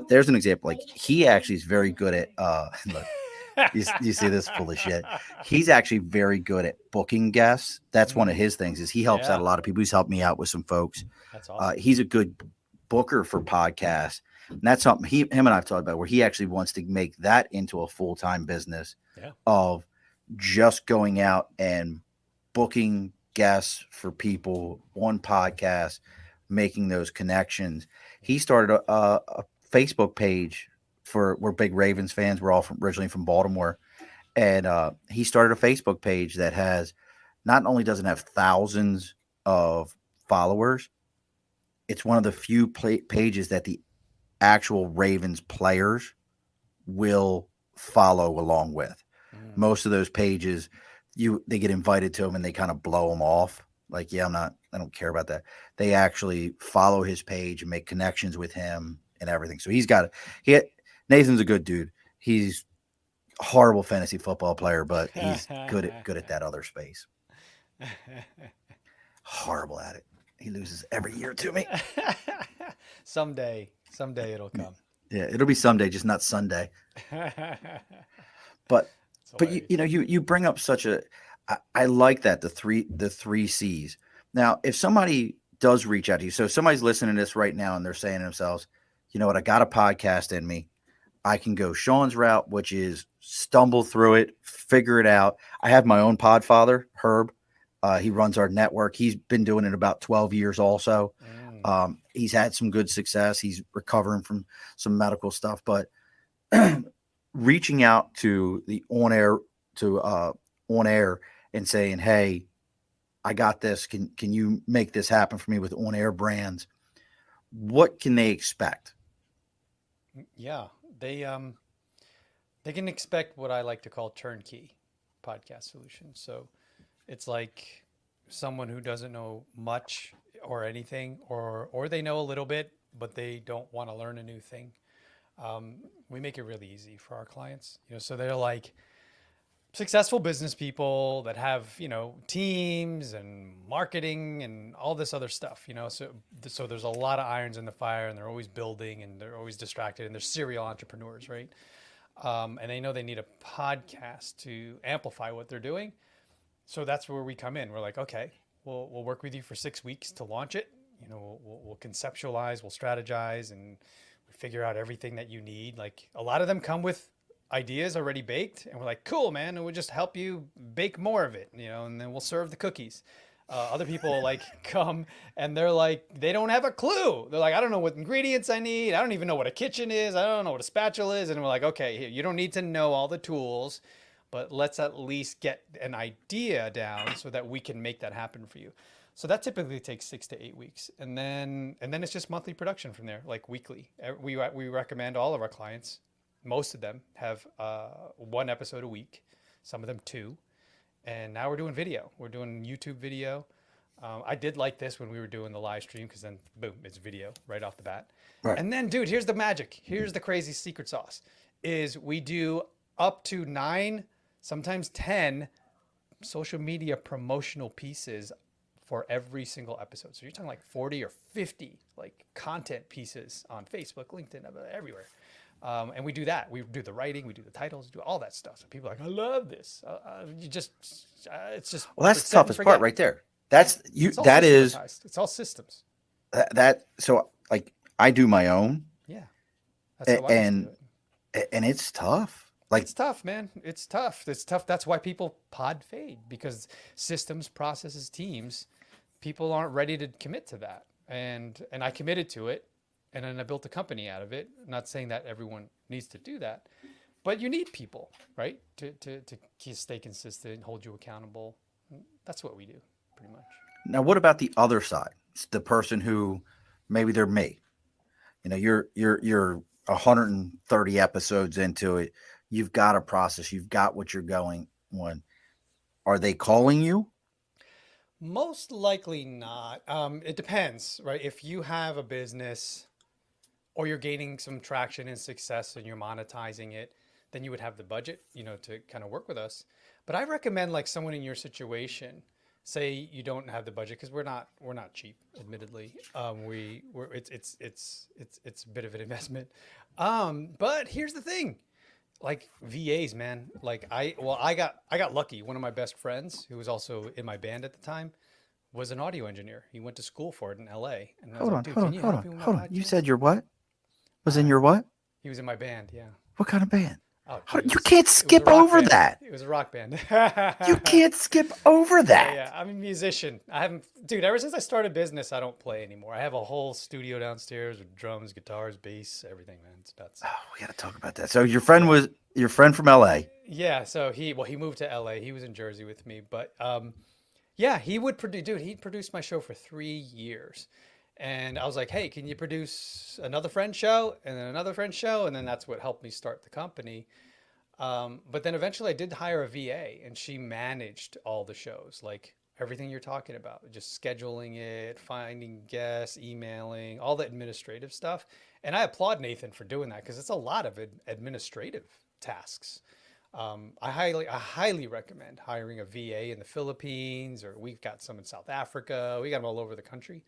there's an example. Like, he actually is very good at look, you see this full of shit. He's actually very good at booking guests. That's one of his things, is he helps out a lot of people. He's helped me out with some folks. That's awesome. He's a good booker for podcasts. And that's something him and I've talked about, where he actually wants to make that into a full-time business of just going out and booking guests for people on podcasts, making those connections. He started a Facebook page we're big Ravens fans. We're all originally from Baltimore. And he started a Facebook page that not only doesn't have thousands of followers, it's one of the few pages that the actual Ravens players will follow along with. Most of those pages, they get invited to them and they kind of blow them off. Like, yeah, I don't care about that. They actually follow his page and make connections with him and everything. So Nathan's a good dude. He's a horrible fantasy football player, but he's good at that other space. Horrible at it. He loses every year to me. Someday it'll come. Yeah, it'll be someday, just not Sunday. But you bring up I like that, the three C's. Now, if somebody does reach out to you, so if somebody's listening to this right now and they're saying to themselves, you know what, I got a podcast in me. I can go Sean's route, which is stumble through it, figure it out. I have my own podfather, Herb. He runs our network. He's been doing it about 12 years also. He's had some good success. He's recovering from some medical stuff, but reaching out to the on air and saying, hey, I got this. Can you make this happen for me with on air brands? What can they expect? Yeah, they can expect what I like to call turnkey podcast solutions. So it's like someone who doesn't know much or anything, or they know a little bit, but they don't want to learn a new thing. We make it really easy for our clients, so they're like successful business people that have, teams and marketing and all this other stuff, so there's a lot of irons in the fire and they're always building and they're always distracted and they're serial entrepreneurs, right? And they know they need a podcast to amplify what they're doing. So that's where we come in. We're like, okay, we'll work with you for 6 weeks to launch it. We'll conceptualize, we'll strategize, and we figure out everything that you need. Like, a lot of them come with ideas already baked, and we're like, cool, man, and we'll just help you bake more of it, and then we'll serve the cookies. Other people like come and they're like, they don't have a clue. They're like, I don't know what ingredients I need. I don't even know what a kitchen is. I don't know what a spatula is. And we're like, okay, here, you don't need to know all the tools, but let's at least get an idea down so that we can make that happen for you. So that typically takes 6 to 8 weeks. And then it's just monthly production from there, like weekly. We recommend all of our clients, most of them have 1 episode a week, some of them 2. And now we're doing video. We're doing YouTube video. I did like this when we were doing the live stream, because then boom, it's video right off the bat. Right. And then, dude, here's the magic. Here's the crazy secret sauce is we do up to 9, sometimes 10 social media promotional pieces for every single episode. So you're talking like 40 or 50 like content pieces on Facebook, LinkedIn, everywhere. And we do that. We do the writing, we do the titles, we do all that stuff. So people are like, I love this. It's just. Well, that's the toughest part right there. That's you. That is. It's all systems. So like I do my own. Yeah. And it's tough. Like, it's tough, man. It's tough. That's why people pod fade, because systems, processes, teams, people aren't ready to commit to that. And I committed to it. And then I built a company out of it. I'm not saying that everyone needs to do that, but you need people, right? To stay consistent, hold you accountable. That's what we do, pretty much. Now, what about the other side? It's the person who maybe they're me. You're 130 episodes into it. You've got a process. You've got what you're going on. Are they calling you? Most likely not. It depends, right? If you have a business, or you're gaining some traction and success and you're monetizing it, then you would have the budget, to kind of work with us. But I recommend, like, someone in your situation, say you don't have the budget, because we're not cheap, admittedly. It's a bit of an investment. But here's the thing, like VAs, man. Like I got lucky. One of my best friends, who was also in my band at the time, was an audio engineer. He went to school for it in LA. And I was like, dude, hold on. You said your what? Was in your what? He was in my band, yeah. What kind of band? Oh, you can't skip over that. It was a rock band. You can't skip over that. Yeah, I'm a musician. Ever since I started business, I don't play anymore. I have a whole studio downstairs with drums, guitars, bass, everything, man. It's nuts. Oh, we got to talk about that. So your friend from LA. Yeah, so he moved to LA. He was in Jersey with me, but yeah, he would produce. Dude, he produced my show for 3 years. And I was like, hey, can you produce another friend show and then another friend show? And then that's what helped me start the company. But then eventually I did hire a VA and she managed all the shows, like everything you're talking about, just scheduling it, finding guests, emailing, all the administrative stuff. And I applaud Nathan for doing that because it's a lot of administrative tasks. I highly recommend hiring a VA in the Philippines, or we've got some in South Africa. We got them all over the country.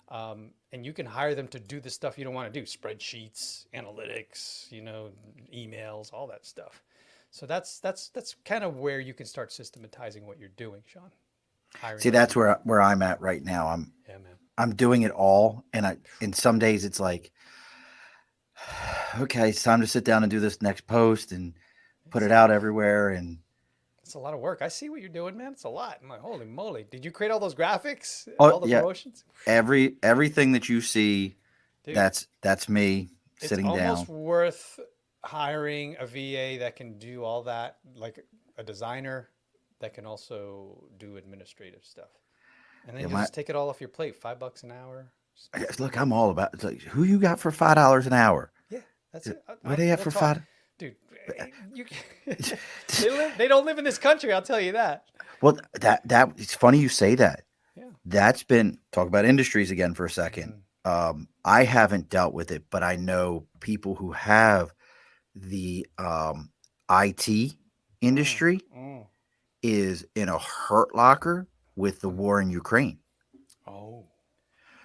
And you can hire them to do the stuff you don't want to do, spreadsheets, analytics, emails, all that stuff. So that's kind of where you can start systematizing what you're doing, Sean. See, that's where I'm at right now. Yeah, man. I'm doing it all, and some days it's like, okay, it's time to sit down and do this next post and put it out everywhere. And it's a lot of work. I see what you're doing, man. It's a lot. I'm like, holy moly! Did you create all those graphics? All the promotions? Everything that you see, dude, that's me sitting down. It's almost worth hiring a VA that can do all that, like a designer that can also do administrative stuff. And then you just take it all off your plate. $5 an hour. Look, I'm all about it's like, who you got for $5 an hour? Yeah, that's it. What do they have for $5? Dude, they don't live in this country. I'll tell you that. Well, that it's funny you say that. Yeah. That's been talk about industries again for a second. I haven't dealt with it, but I know people who have the IT industry is in a hurt locker with the war in Ukraine. Oh.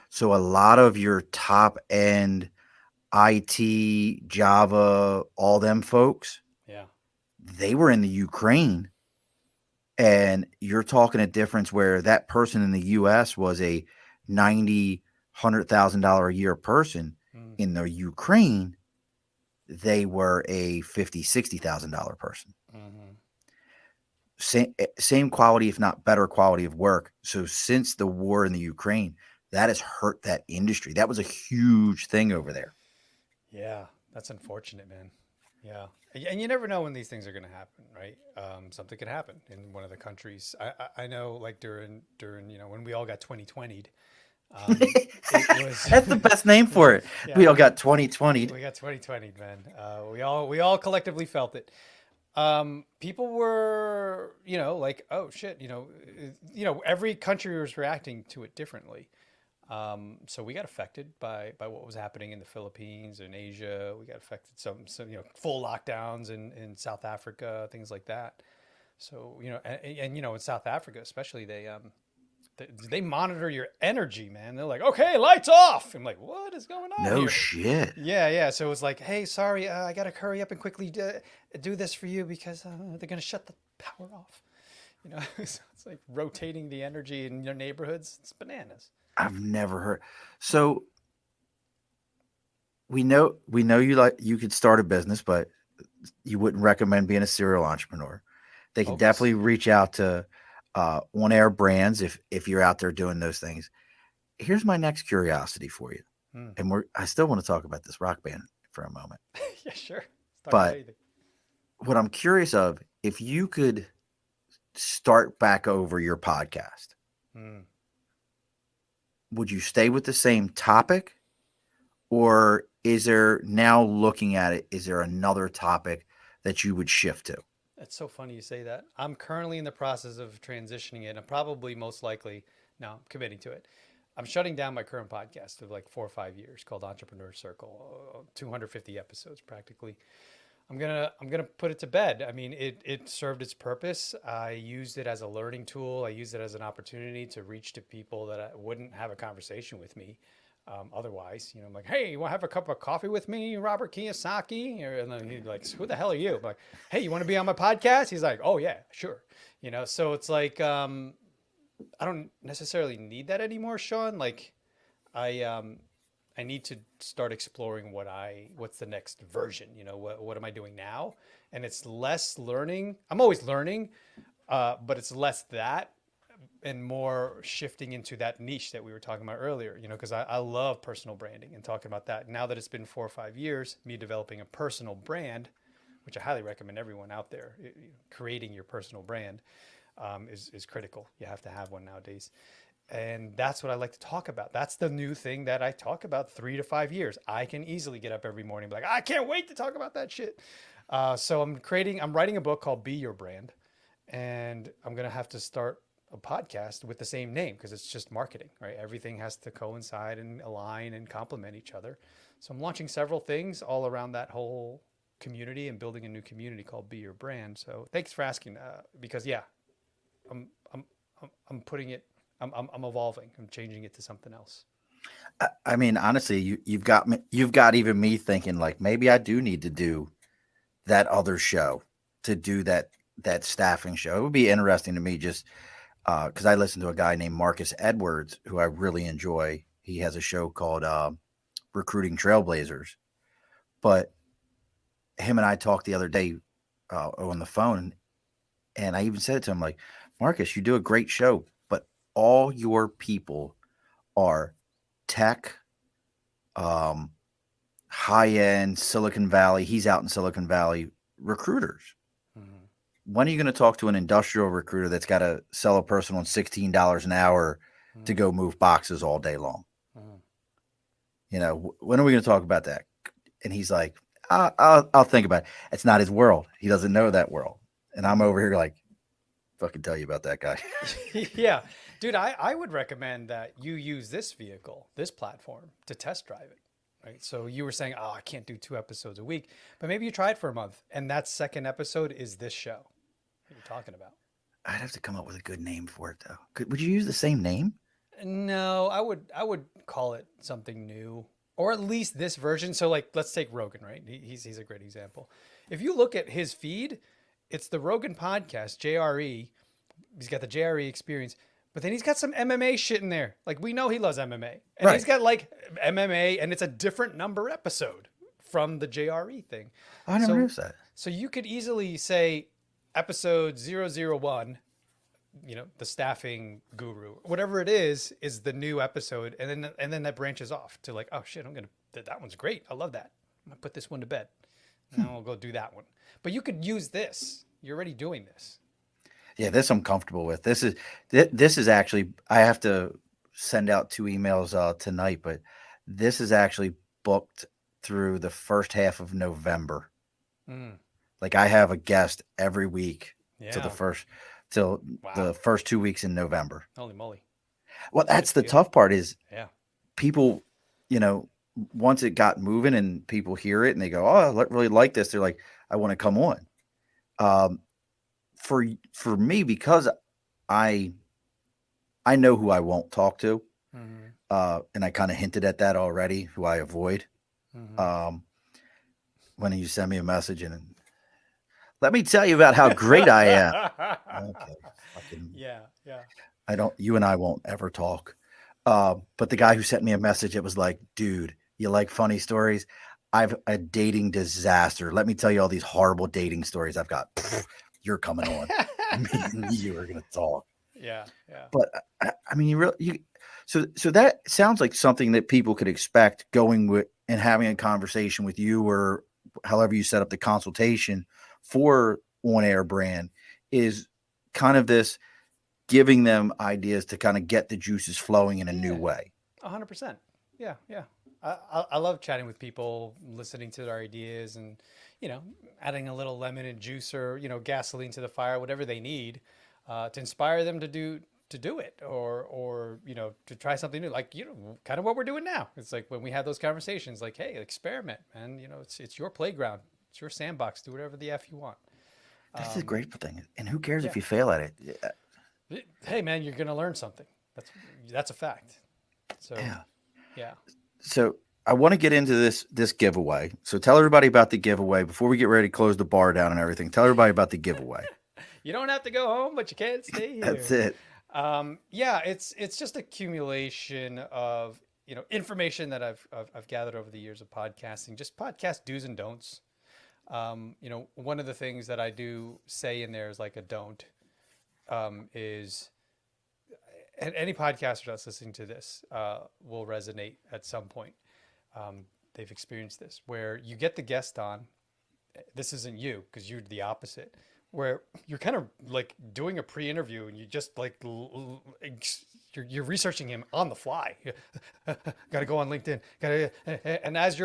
So a lot of your top end IT, Java, all them folks, they were in the Ukraine. And you're talking a difference where that person in the US was a $90,000, $100,000 a year person. In the Ukraine, they were a $50,000, $60,000 person. Same quality, if not better quality of work. So since the war in the Ukraine, that has hurt that industry. That was a huge thing over there. Yeah, that's unfortunate, man. Yeah. And you never know when these things are going to happen, right? Something could happen in one of the countries. I know, like during when we all got 2020'd, it was that's the best name for it. Yeah. We all got 2020'd. We got 2020'd, man. We all collectively felt it. People were, like, oh shit, every country was reacting to it differently. So we got affected by what was happening in the Philippines and Asia. We got affected some full lockdowns in South Africa, things like that. So, and in South Africa, especially they monitor your energy, man. They're like, okay, lights off. I'm like, what is going on No here? shit. Yeah. So it was like, hey, sorry, I got to hurry up and quickly do this for you because they're going to shut the power off. So it's like rotating the energy in your neighborhoods. It's bananas. I've never heard. So we know you could start a business, but you wouldn't recommend being a serial entrepreneur. They can definitely reach out to on-air brands if you're out there doing those things. Here's my next curiosity for you. And I still want to talk about this rock band for a moment. Yeah, sure. But what I'm curious of, if you could start back over your podcast, would you stay with the same topic, or is there, now looking at it, is there another topic that you would shift to? It's so funny you say that. I'm currently in the process of transitioning it, and probably most likely, now I'm committing to it. I'm shutting down my current podcast of like 4 or 5 years called Entrepreneur Circle, 250 episodes practically. I'm gonna put it to bed. I mean, it served its purpose. I used it as a learning tool. I used it as an opportunity to reach to people that wouldn't have a conversation with me. Otherwise, I'm like, hey, you want to have a cup of coffee with me, Robert Kiyosaki? And then he's like, who the hell are you? I'm like, hey, you want to be on my podcast? He's like, oh yeah, sure. So it's like, I don't necessarily need that anymore, Sean. Like I need to start exploring what's the next version, what am I doing now? And it's less learning. I'm always learning, but it's less that and more shifting into that niche that we were talking about earlier, because I love personal branding and talking about that. Now that it's been 4 or 5 years, me developing a personal brand, which I highly recommend everyone out there, creating your personal brand is critical. You have to have one nowadays. And that's what I like to talk about. That's the new thing that I talk about 3 to 5 years. I can easily get up every morning and be like, I can't wait to talk about that shit. So I'm writing a book called Be Your Brand. And I'm going to have to start a podcast with the same name because it's just marketing, right? Everything has to coincide and align and complement each other. So I'm launching several things all around that whole community and building a new community called Be Your Brand. So thanks for asking, because yeah, I'm, I'm, I'm putting it, I'm evolving. I'm changing it to something else. I mean, honestly, you've got even me thinking like maybe I do need to do that other show to do that staffing show. It would be interesting to me just because I listen to a guy named Marcus Edwards who I really enjoy. He has a show called Recruiting Trailblazers, but him and I talked the other day on the phone, and I even said it to him like, Marcus, you do a great show, but all your people are tech, high end Silicon Valley. He's out in Silicon Valley recruiters. Mm-hmm. When are you going to talk to an industrial recruiter that's got to sell a person on $16 an hour to go move boxes all day long? Mm-hmm. You know, when are we going to talk about that? And he's like, I'll think about it. It's not his world. He doesn't know that world. And I'm over here like, fucking tell you about that guy. Yeah, dude, I would recommend that you use this vehicle, this platform to test drive it. Right. So you were saying, oh, I can't do 2 episodes a week, but maybe you try it for a month. And that second episode is this show that you're talking about. I'd have to come up with a good name for it though. Would you use the same name? No, I would call it something new, or at least this version. So like, let's take Rogan, right? He's a great example. If you look at his feed, it's the Rogan podcast, JRE. He's got the JRE experience, but then he's got some MMA shit in there. Like we know he loves MMA, and Right. he's got like MMA, and it's a different number episode from the JRE thing. I never So- noticed that. So you could easily say episode 001, the staffing guru, whatever it is the new episode. And then that branches off to like, oh shit, that one's great. I love that. I'm gonna put this one to bed. And then we'll go do that one. But you could use this. You're already doing this. Yeah, this I'm comfortable with. This is actually, I have to send out 2 emails tonight, but this is actually booked through the first half of November. Mm. Like I have a guest every week Yeah. till Wow. the first 2 weeks in November. Holy moly. Well, that's the good. tough part is Yeah. people, once it got moving and people hear it and they go, oh, I really like this. They're like, I want to come on. For me, because I know who I won't talk to. Mm-hmm. And I kind of hinted at that already, who I avoid. Mm-hmm. When you send me a message and let me tell you about how great I am. Okay. Yeah. You and I won't ever talk. But the guy who sent me a message, it was like, dude, you like funny stories? I've a dating disaster. Let me tell you all these horrible dating stories I've got. You're coming on. Me and you are going to talk. Yeah. But I mean, so that sounds like something that people could expect going with and having a conversation with you, or however you set up the consultation for On Air Brand, is kind of this giving them ideas to kind of get the juices flowing in a new way. 100%. Yeah. I love chatting with people, listening to their ideas, and adding a little lemon and juice or gasoline to the fire, whatever they need to inspire them to do it, or to try something new, like kind of what we're doing now. It's like when we have those conversations, like, hey, experiment, man. It's your playground, it's your sandbox. Do whatever the f you want. That's the great thing, and who cares if you fail at it? Hey, man, you're gonna learn something. That's a fact. So yeah. So I want to get into this giveaway. So tell everybody about the giveaway before we get ready to close the bar down and everything. Tell everybody about the giveaway. You don't have to go home, but you can't stay here. That's it. Yeah, it's just accumulation of information that I've gathered over the years of podcasting, just podcast do's and don'ts. One of the things that I do say in there is like a don't is, and any podcaster that's listening to this will resonate at some point. They've experienced this where you get the guest on. This isn't you because you're the opposite, where you're kind of like doing a pre-interview and you just like you're researching him on the fly. Got to go on LinkedIn. And as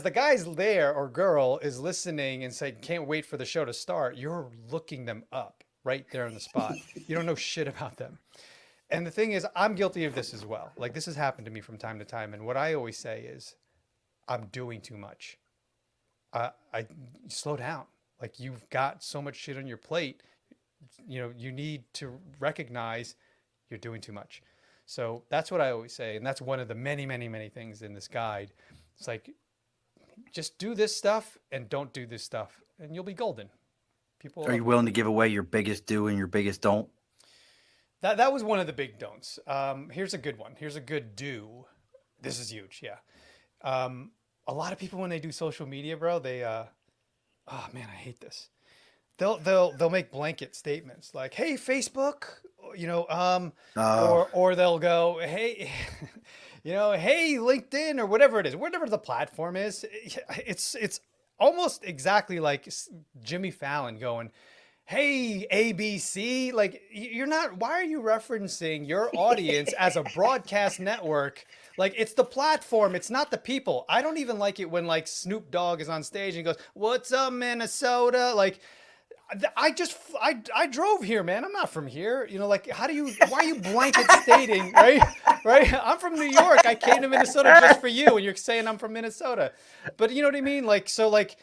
the guy's there or girl is listening and saying, can't wait for the show to start, you're looking them up right there on the spot. You don't know shit about them. And the thing is, I'm guilty of this as well. Like, this has happened to me from time to time. And what I always say is, I'm doing too much. I slow down. Like, you've got so much shit on your plate. You need to recognize you're doing too much. So that's what I always say. And that's one of the many, many, many things in this guide. It's like, just do this stuff and don't do this stuff, and you'll be golden. People Are you willing to give away your biggest do and your biggest don't? That was one of the big don'ts. Here's a good one. Here's a good do. This is huge. Yeah. A lot of people, when they do social media, bro, they, oh man, I hate this. They'll make blanket statements like, "Hey, Facebook," or they'll go, "Hey, hey, LinkedIn," or whatever it is, whatever the platform is. It's almost exactly like Jimmy Fallon going, "Hey, ABC," like you're not. Why are you referencing your audience as a broadcast network? Like, it's the platform, it's not the people. I don't even like it when like Snoop Dogg is on stage and goes, "What's up, Minnesota?" Like, I drove here, man. I'm not from here. Like, why are you blanket stating, right? Right? I'm from New York. I came to Minnesota just for you, and you're saying I'm from Minnesota. But you know what I mean? Like, so like,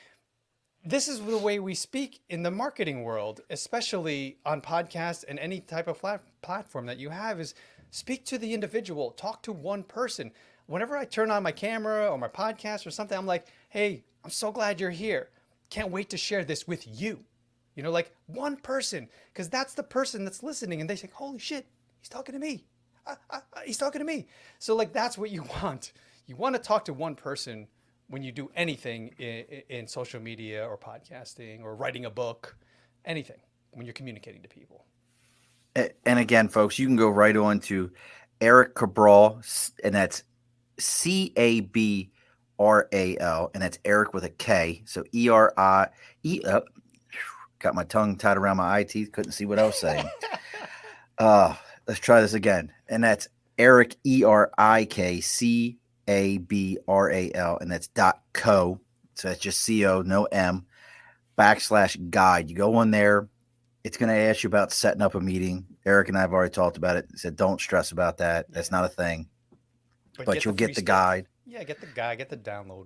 this is the way we speak in the marketing world, especially on podcasts and any type of platform that you have, is speak to the individual, talk to one person. Whenever I turn on my camera or my podcast or something, I'm like, "Hey, I'm so glad you're here. Can't wait to share this with you." Like one person, because that's the person that's listening, and they say, "Holy shit, he's talking to me. He's talking to me." So like, that's what you want. You want to talk to one person when you do anything in social media or podcasting or writing a book, anything, when you're communicating to people. And again, folks, you can go right on to Erik Cabral, and that's Cabral, and that's Erik with a K. So ERI. Got my tongue tied around my eye teeth. Couldn't see what I was saying. Let's try this again. And that's Erik, ERIK, CABRAL, and that's .co. So that's just CO, no M, /guide. You go on there. It's going to ask you about setting up a meeting. Erik and I have already talked about it. He said, don't stress about that. That's not a thing. But you'll get the guide. Yeah, get the guide, get the download.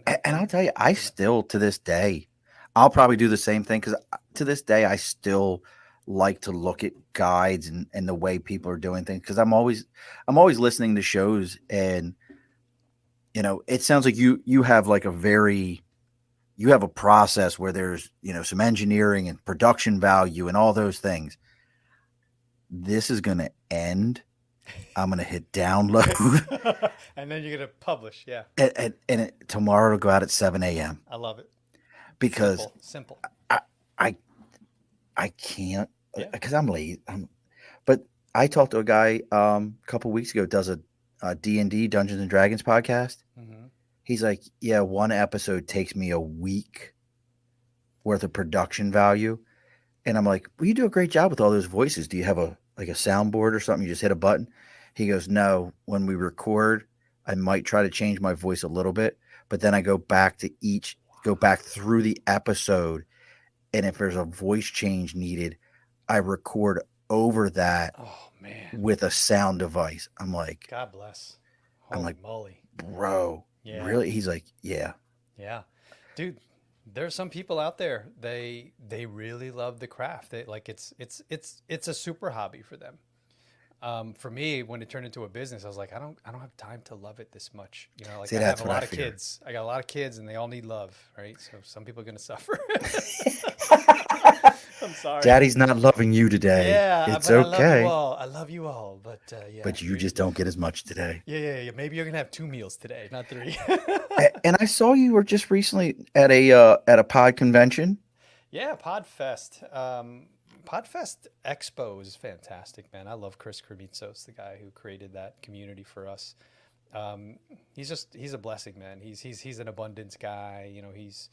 And I'll tell you, I still, to this day, I'll probably do the same thing, because to this day, I still like to look at guides and the way people are doing things, because I'm always listening to shows, and it sounds like you have like you have a process where there's some engineering and production value and all those things. This is going to end. I'm going to hit download. And then you're going to publish. Yeah. And tomorrow it'll go out at 7 a.m. I love it. Because simple. I can't, because I'm late. But I talked to a guy a couple weeks ago, does a D&D, Dungeons and Dragons podcast. Mm-hmm. He's like, yeah, one episode takes me a week worth of production value. And I'm like, well, you do a great job with all those voices. Do you have a soundboard or something? You just hit a button? He goes, no, when we record, I might try to change my voice a little bit, but then I go back through the episode. And if there's a voice change needed, I record over that with a sound device. I'm like, God bless. Holy moly. Bro, really? He's like, yeah. Yeah. Dude, there's some people out there, they really love the craft. It's a super hobby for them. For me, when it turned into a business, I was like, I don't have time to love it this much. See, I have a lot of kids. I got a lot of kids, and they all need love, right? So some people are going to suffer. I'm sorry. Daddy's not loving you today. Yeah, it's okay. I love you all, but yeah. But you just don't get as much today. Yeah. Maybe you're gonna have 2 meals today, not 3. And I saw you were just recently at a pod convention. Yeah, Podfest. Podfest Expo is fantastic, man. I love Chris Krimitsos, the guy who created that community for us. He's a blessing, man. He's an abundance guy. He's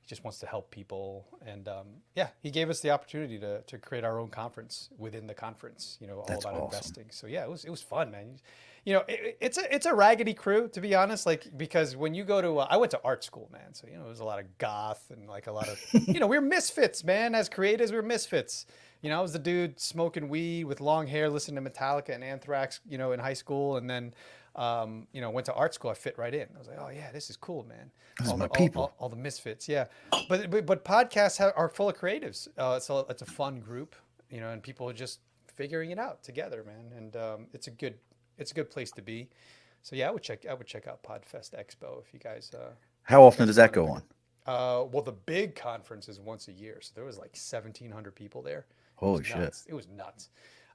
just wants to help people. And yeah, he gave us the opportunity to create our own conference within the conference, all That's about awesome. investing. So yeah, it was fun, man. It's a raggedy crew, to be honest, like, because when you go to, I went to art school, man. So, there was a lot of goth and like a lot of, we were misfits, man. As creatives, we were misfits. I was the dude smoking weed with long hair, listening to Metallica and Anthrax, in high school. And then, went to art school. I fit right in. I was like, oh yeah, this is cool, man. This is my people. All the misfits. Yeah. But podcasts are full of creatives. So it's a fun group, and people are just figuring it out together, man. And it's a good place to be. So yeah, I would check out Podfest Expo if you guys. How often does that go on? Well, the big conference is once a year, so there was like 1,700 people there. Holy shit! Nuts. It was nuts.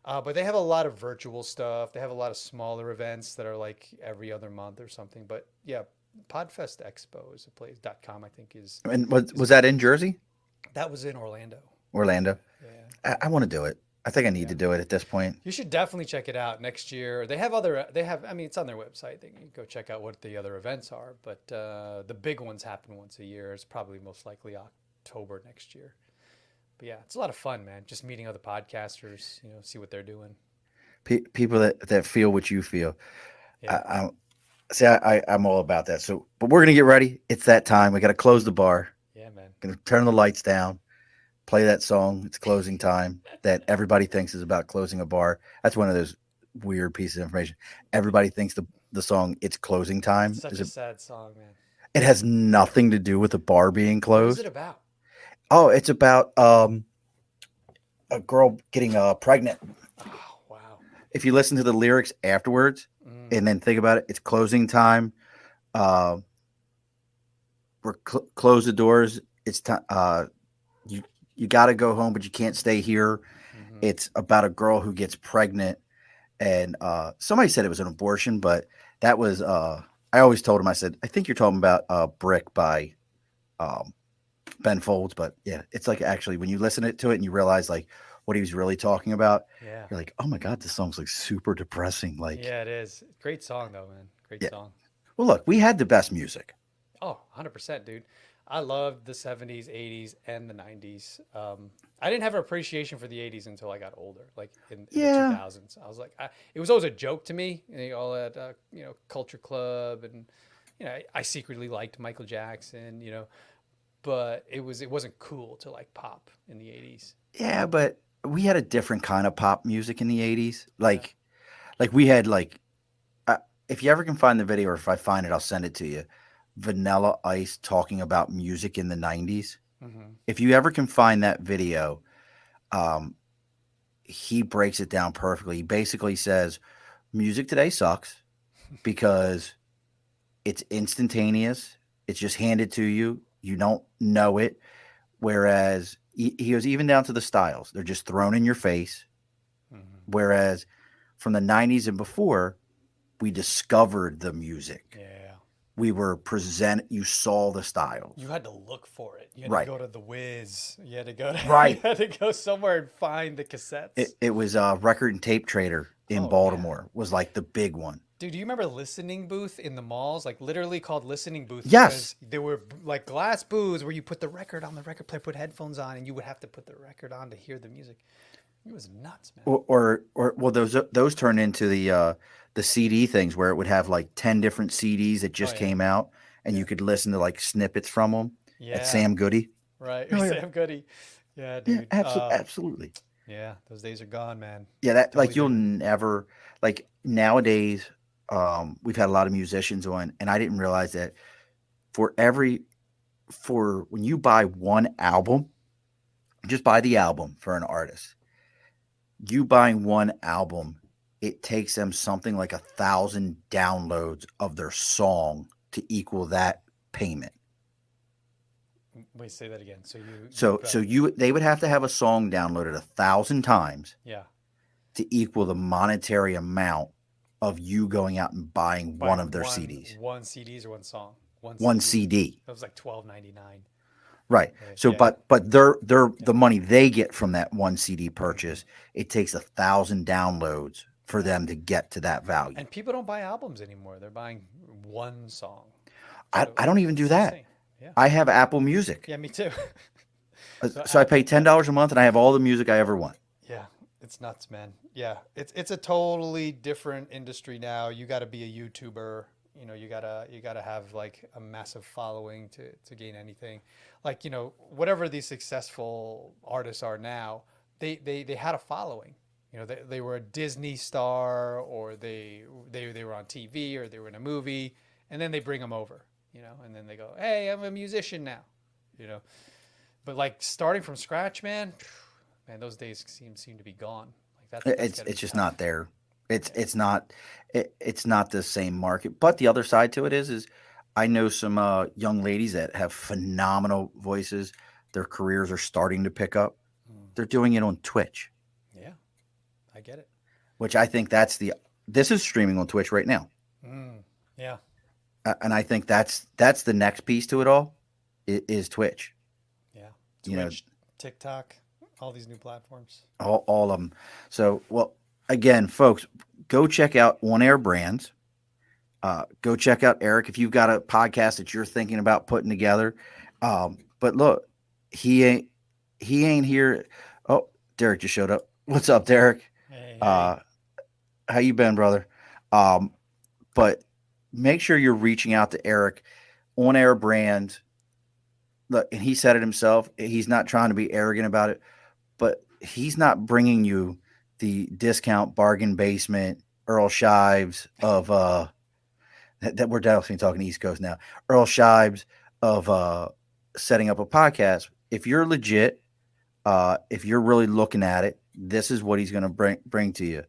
But they have a lot of virtual stuff. They have a lot of smaller events that are like every other month or something. But yeah, Podfest Expo is a place. .com, I think, is. And was that in Jersey? That was in Orlando. Orlando. Yeah. I want to do it. I think I need to do it at this point. You should definitely check it out next year. They have, I mean, it's on their website. They can go check out what the other events are. But the big ones happen once a year. It's probably most likely October next year. But yeah, it's a lot of fun, man. Just meeting other podcasters, see what they're doing. People that feel what you feel. Yeah. I'm all about that. So, but we're gonna get ready. It's that time. We got to close the bar. Yeah, man. Gonna turn the lights down. Play that song. It's closing time. That everybody thinks is about closing a bar. That's one of those weird pieces of information. Everybody thinks the song "It's Closing Time" It's such a sad song, man. It has nothing to do with the bar being closed. What is it about? Oh, it's about a girl getting pregnant. Oh, wow. If you listen to the lyrics afterwards and then think about it, it's closing time. We're close the doors. It's time. You got to go home, but you can't stay here. Mm-hmm. It's about a girl who gets pregnant, and somebody said it was an abortion, but that was. I always told him. I said, I think you're talking about "Brick" by Ben Folds, but yeah, it's like actually when you listen to it and you realize like what he was really talking about, you're like, oh my god, this song's like super depressing. Like, yeah, it is. Great song though, man. Great song. Well, look, we had the best music. Oh, 100%, dude. I loved the 70s, 80s, and the 90s. I didn't have an appreciation for the 80s until I got older, like in the 2000s. I was like, it was always a joke to me, all that, Culture Club, and I secretly liked Michael Jackson, but it wasn't cool to like pop in the 80s. Yeah, but we had a different kind of pop music in the 80s. Like we had like, if you ever can find the video, or if I find it, I'll send it to you. Vanilla Ice talking about music in the 90s. Mm-hmm. If you ever can find that video, he breaks it down perfectly. He basically says music today sucks because it's instantaneous. It's just handed to you. You don't know it. Whereas he goes even down to the styles. They're just thrown in your face. Mm-hmm. Whereas from the 90s and before, we discovered the music. Yeah. We were you saw the styles. You had to look for it. You had to go to the Wiz. You had to go to right. You had to go somewhere and find the cassettes. It was a Record and Tape Trader in Baltimore was like the big one. Dude, do you remember listening booth in the malls? Like literally called listening booth. Yes. There were like glass booths where you put the record on the record player, put headphones on, and you would have to put the record on to hear the music. It was nuts, man. Or those turned into the CD things where it would have like 10 different CDs that just came out, and you could listen to like snippets from them. Yeah. At Sam Goody. Right. Sam Goody. Yeah, dude. Yeah, absolutely. Yeah, those days are gone, man. Yeah, that totally like you'll never like nowadays. We've had a lot of musicians on, and I didn't realize that for when you buy one album, just buy the album for an artist. You buying one album, it takes them something like 1,000 downloads of their song to equal that payment. Wait, say that again. They would have to have a song downloaded 1,000 times. Yeah. To equal the monetary amount of you going out and buying one of their CDs. One CDs or one song? One CD. That was like $12.99. Right. So, but the money they get from that one CD purchase, it takes 1,000 downloads for them to get to that value. And people don't buy albums anymore. They're buying one song. So I don't even do that. Yeah. I have Apple Music. Yeah, me too. So I pay $10 a month and I have all the music I ever want. Yeah, it's nuts, man. Yeah, it's a totally different industry now. You got to be a YouTuber. You know, you gotta have like a massive following to gain anything. Like, you know, whatever these successful artists are now, they had a following. You know, they were a Disney star, or they were on TV, or they were in a movie, and then they bring them over. You know, and then they go, "Hey, I'm a musician now." You know, but like starting from scratch, man, those days seem to be gone. Like It's just not there. It's not the same market. But the other side to it is I know some young ladies that have phenomenal voices. Their careers are starting to pick up. They're doing it on Twitch. Yeah, I get it. Which I think this is streaming on Twitch right now. Yeah. And I think that's the next piece to it all is Twitch. Yeah. Twitch, you know, TikTok, all these new platforms. All of them. So, well, again, folks, go check out On Air Brands. Go check out Erik if you've got a podcast that you're thinking about putting together. But look, he ain't here. Oh, Derek just showed up. What's up, Derek? Hey. How you been, brother? But make sure you're reaching out to Erik. On Air Brands. Look, and he said it himself. He's not trying to be arrogant about it, but he's not bringing you the discount bargain basement Earl Shives of that we're definitely talking East Coast now. Earl Shives of setting up a podcast. If you're legit, if you're really looking at it, this is what he's going to bring to you.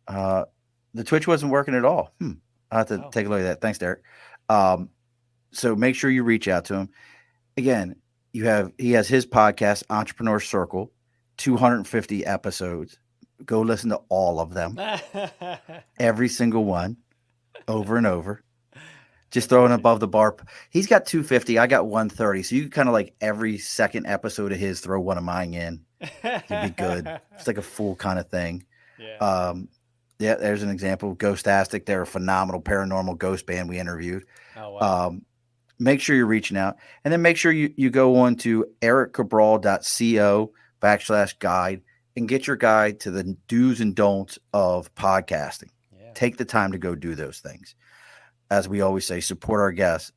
The Twitch wasn't working at all. I have to take a look at that. Thanks, Derek. So make sure you reach out to him. Again, he has his podcast, Entrepreneur Circle, 250 episodes. Go listen to all of them. Every single one, over and over. Just throwing above the bar. He's got 250. I got 130. So you kind of like every second episode of his, throw one of mine in. It'd be good. It's like a full kind of thing. Yeah. Yeah, there's an example. Ghostastic. They're a phenomenal paranormal ghost band we interviewed. Oh, wow. Make sure you're reaching out. And then make sure you go on to ericcabral.co/guide and get your guide to the do's and don'ts of podcasting. Yeah. Take the time to go do those things. As we always say, support our guests.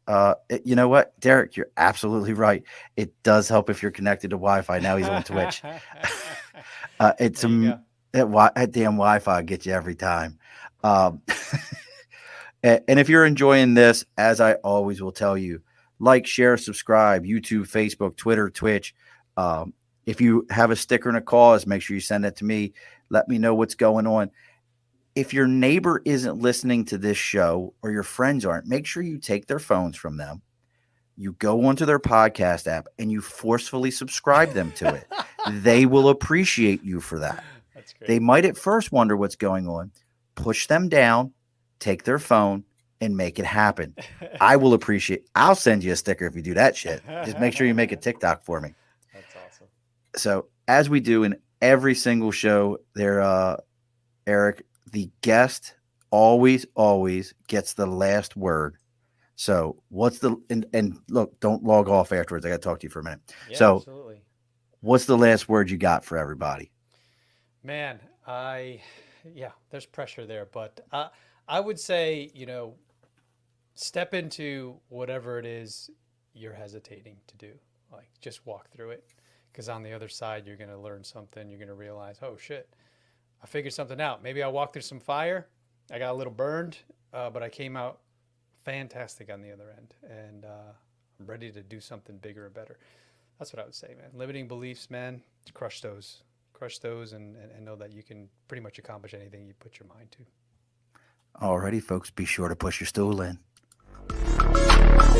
You know what, Derek, you're absolutely right. It does help if you're connected to Wi-Fi. Now he's on Twitch. It's that damn Wi-Fi gets you every time. And if you're enjoying this, as I always will tell you, like, share, subscribe, YouTube, Facebook, Twitter, Twitch. If you have a sticker and a cause, make sure you send it to me. Let me know what's going on. If your neighbor isn't listening to this show or your friends aren't, make sure you take their phones from them. You go onto their podcast app and you forcefully subscribe them to it. They will appreciate you for that. That's great. They might at first wonder what's going on. Push them down, take their phone, and make it happen. I'll send you a sticker if you do that shit. Just make sure you make a TikTok for me. That's awesome. So as we do in every single show there, Erik, the guest always gets the last word. So what's and look, don't log off afterwards. I got to talk to you for a minute. Yeah, so absolutely. What's the last word you got for everybody? Man, there's pressure there, but I would say, step into whatever it is you're hesitating to do. Like, just walk through it, because on the other side, you're going to learn something. You're going to realize, oh shit, I figured something out. Maybe I walked through some fire. I got a little burned, but I came out fantastic on the other end, and I'm ready to do something bigger or better. That's what I would say, man. Limiting beliefs, man, crush those and know that you can pretty much accomplish anything you put your mind to. Alrighty, folks, be sure to push your stool in.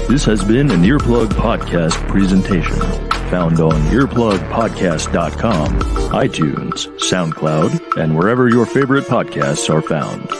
This has been an Earplug Podcast presentation, found on earplugpodcast.com, iTunes, SoundCloud, and wherever your favorite podcasts are found.